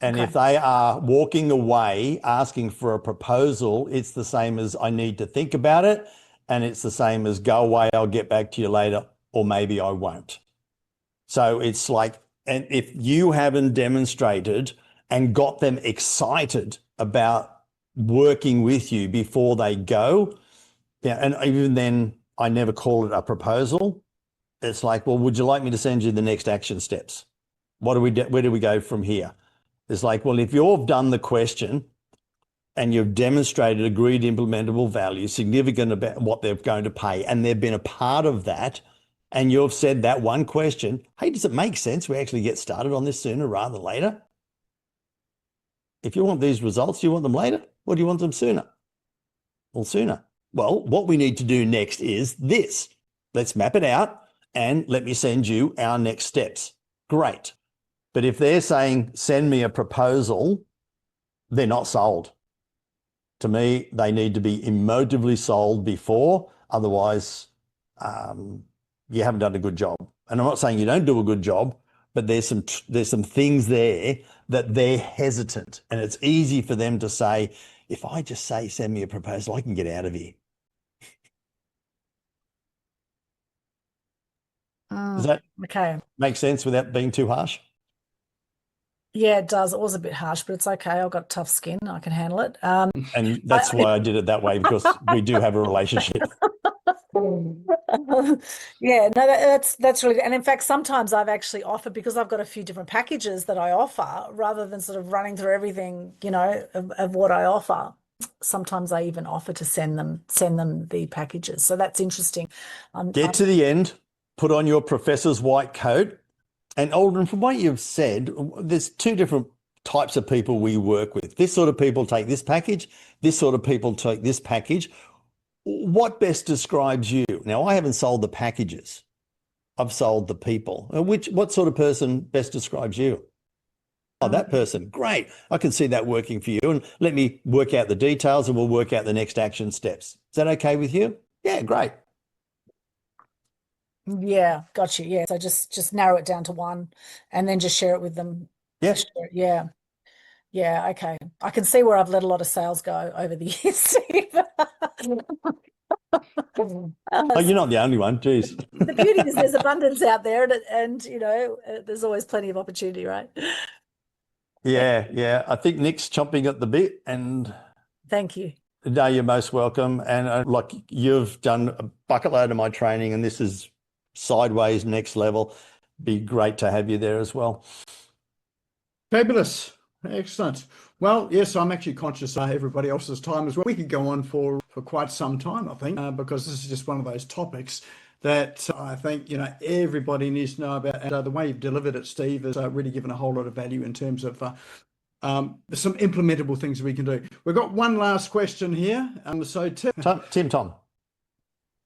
And Okay. if they are walking away asking for a proposal, it's the same as I need to think about it. And it's the same as go away, I'll get back to you later, or maybe I won't. So it's like, and if you haven't demonstrated and got them excited about working with you before they go, yeah, and even then, I never call it a proposal. It's like, well, would you like me to send you the next action steps? Where do we go from here? It's like, well, if you've done the question and you've demonstrated agreed implementable value, significant about what they're going to pay, and they've been a part of that, and you've said that one question, hey, does it make sense we actually get started on this sooner rather than later? If you want these results, do you want them later, or do you want them sooner? Well, sooner. Well, what we need to do next is this. Let's map it out and let me send you our next steps. Great. But if they're saying, send me a proposal, they're not sold. To me, they need to be emotively sold before. Otherwise, you haven't done a good job. And I'm not saying you don't do a good job, but there's some things there that they're hesitant. And it's easy for them to say, if I just say, send me a proposal, I can get out of here. Does that make sense without being too harsh? Yeah, it does. It was a bit harsh, but it's okay. I've got tough skin. I can handle it. And that's why I did it that way, because we do have a relationship. Yeah, no, that's really, and in fact, sometimes I've actually offered, because I've got a few different packages that I offer, rather than sort of running through everything, of what I offer. Sometimes I even offer to send them the packages. So that's interesting. Get to the end, put on your professor's white coat. And Alden, from what you've said, there's 2 different types of people we work with. This sort of people take this package. This sort of people take this package. What best describes you? Now, I haven't sold the packages. I've sold the people. What sort of person best describes you? Oh, that person. Great. I can see that working for you. And let me work out the details and we'll work out the next action steps. Is that okay with you? Yeah, great. Yeah, got you. Yeah, so just narrow it down to one, and then just share it with them. Yes. Yeah. Yeah, okay. I can see where I've let a lot of sales go over the years, Steve. Oh, you're not the only one. Jeez. The beauty is there's abundance out there, and there's always plenty of opportunity, right? Yeah. I think Nick's chomping at the bit, and thank you. No, you're most welcome. And like, you've done a bucket load of my training, and this is sideways next level. Be great to have you there as well. Fabulous. Excellent. Well, yes, I'm actually conscious of everybody else's time as well. We could go on for quite some time, I think, because this is just one of those topics that I think, everybody needs to know about. And the way you've delivered it, Steve, has really given a whole lot of value in terms of some implementable things we can do. We've got one last question here. So Tom.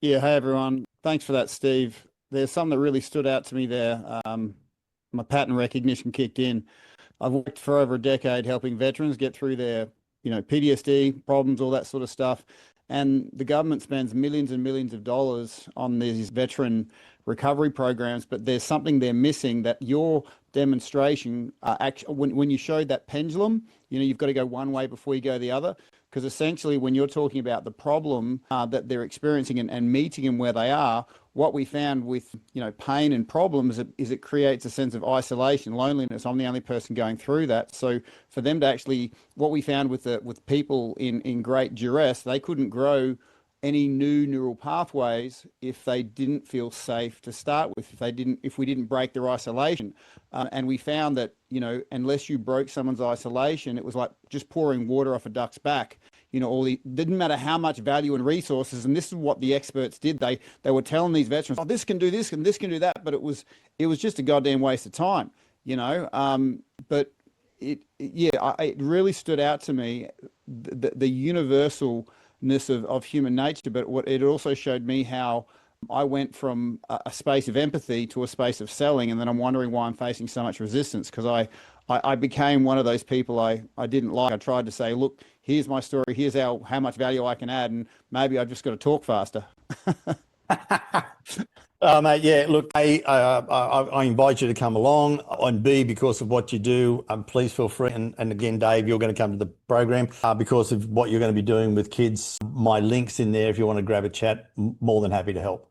Yeah, hey everyone. Thanks for that, Steve. There's something that really stood out to me there. My pattern recognition kicked in. I've worked for over a decade helping veterans get through their, PTSD problems, all that sort of stuff. And the government spends millions and millions of dollars on these veteran recovery programs, but there's something they're missing. That your demonstration, when you showed that pendulum, you've got to go one way before you go the other. Because essentially, when you're talking about the problem that they're experiencing and meeting them where they are, what we found with pain and problems is it creates a sense of isolation, loneliness. I'm the only person going through that. So for them to actually, what we found with people in great duress, they couldn't grow any new neural pathways if they didn't feel safe to start with, if we didn't break their isolation. And we found that, unless you broke someone's isolation, it was like just pouring water off a duck's back. Didn't matter how much value and resources, and this is what the experts did. They were telling these veterans, oh, this can do this and this can do that, but it was just a goddamn waste of time, But it really stood out to me, the universalness of human nature, but what it also showed me how I went from a space of empathy to a space of selling, and then I'm wondering why I'm facing so much resistance, because I became one of those people I didn't like. I tried to say, look, here's my story, here's how much value I can add, and maybe I've just got to talk faster. Mate, yeah, look, I invite you to come along. On B, because of what you do, please feel free. And again, Dave, you're going to come to the program because of what you're going to be doing with kids. My link's in there if you want to grab a chat. More than happy to help.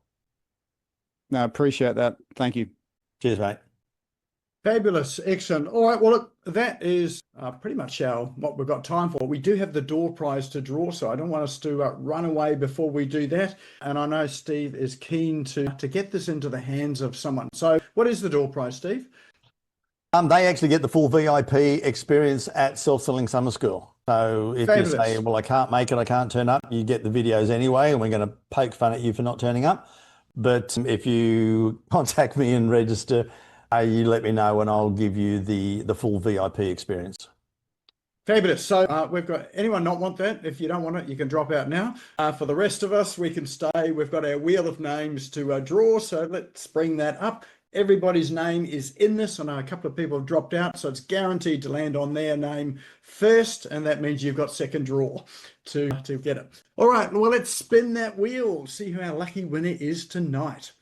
No, I appreciate that. Thank you. Cheers, mate. Fabulous. Excellent. All right. Well, look, that is pretty much what we've got time for. We do have the door prize to draw, so I don't want us to run away before we do that. And I know Steve is keen to get this into the hands of someone. So what is the door prize, Steve? They actually get the full VIP experience at Self-Selling Summer School. So if Fabulous. You say, well, I can't make it, I can't turn up, you get the videos anyway, and we're going to poke fun at you for not turning up. But if you contact me and register, you let me know and I'll give you the full VIP experience. Fabulous. So we've got, anyone not want that? If you don't want it, you can drop out now. For the rest of us, we can stay. We've got our wheel of names to draw. So let's bring that up. Everybody's name is in this. I know a couple of people have dropped out, so it's guaranteed to land on their name first. And that means you've got second draw to get it. All right. Well, let's spin that wheel. See who our lucky winner is tonight.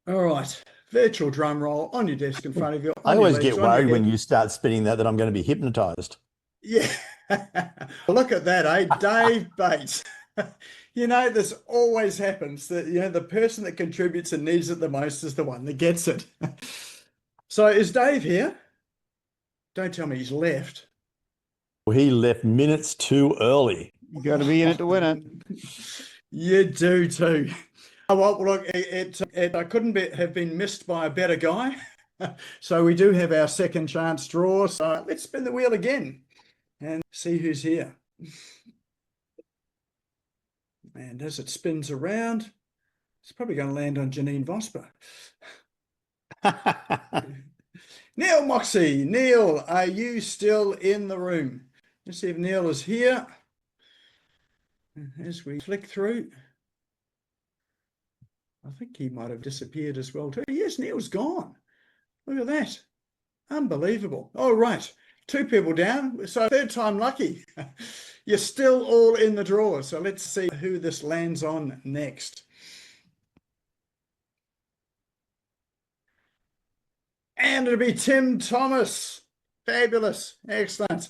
All right. Virtual drum roll on your desk in front of you. I always get worried when you start spinning that I'm going to be hypnotized. Yeah. Look at that, eh? Dave Bates. This always happens that, the person that contributes and needs it the most is the one that gets it. So is Dave here? Don't tell me he's left. Well, he left minutes too early. You got to be in it to win it. You do too. Well, look, I couldn't have been missed by a better guy. So we do have our second chance draw. So let's spin the wheel again and see who's here. And as it spins around, it's probably going to land on Janine Vosper. Neil Moxie. Neil, are you still in the room? Let's see if Neil is here. As we flick through, I think he might have disappeared as well too. Yes, Neil's gone. Look at that. Unbelievable. All right. 2 people down. So third time lucky. You're still all in the draw. So let's see who this lands on next. And it'll be Tim Thomas. Fabulous. Excellent.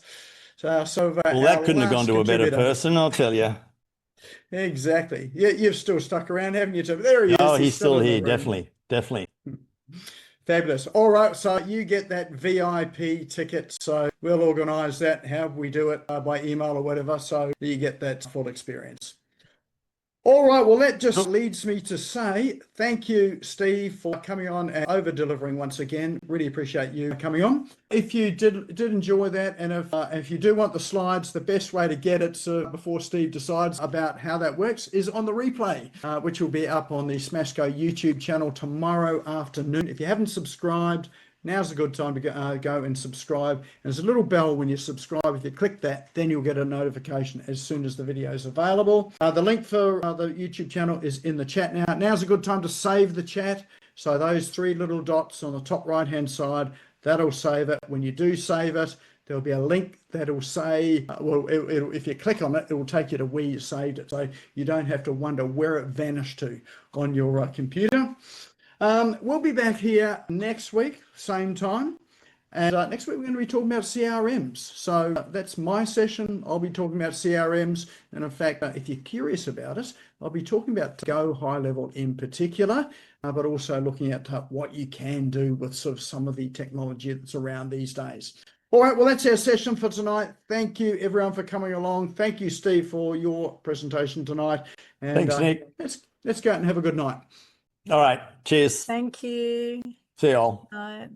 So well, that couldn't have gone to a better person, I'll tell you. Exactly. Yeah, you've still stuck around, haven't you, Tim? There he is. Oh, he's still here. Definitely. Fabulous. All right, so you get that VIP ticket. So we'll organise that, how we do it by email or whatever, so you get that full experience. All right, well, that just leads me to say thank you, Steve, for coming on and over-delivering once again. Really appreciate you coming on. If you did enjoy that, and if you do want the slides, the best way to get it before Steve decides about how that works is on the replay, which will be up on the Smashco YouTube channel tomorrow afternoon. If you haven't subscribed, now's a good time to go and subscribe. And there's a little bell when you subscribe. If you click that, then you'll get a notification as soon as the video is available. The link for the YouTube channel is in the chat now. Now's a good time to save the chat. So those 3 little dots on the top right-hand side, that'll save it. When you do save it, there'll be a link that'll say, if you click on it, it will take you to where you saved it. So you don't have to wonder where it vanished to on your computer. We'll be back here next week, same time. And next week, we're going to be talking about CRMs. So that's my session. I'll be talking about CRMs. And in fact, if you're curious about it, I'll be talking about Go High Level in particular, but also looking at what you can do with sort of some of the technology that's around these days. All right, well, that's our session for tonight. Thank you, everyone, for coming along. Thank you, Steve, for your presentation tonight. And, Thanks, Nick. Let's go out and have a good night. All right. Cheers. Thank you. See you all. Bye.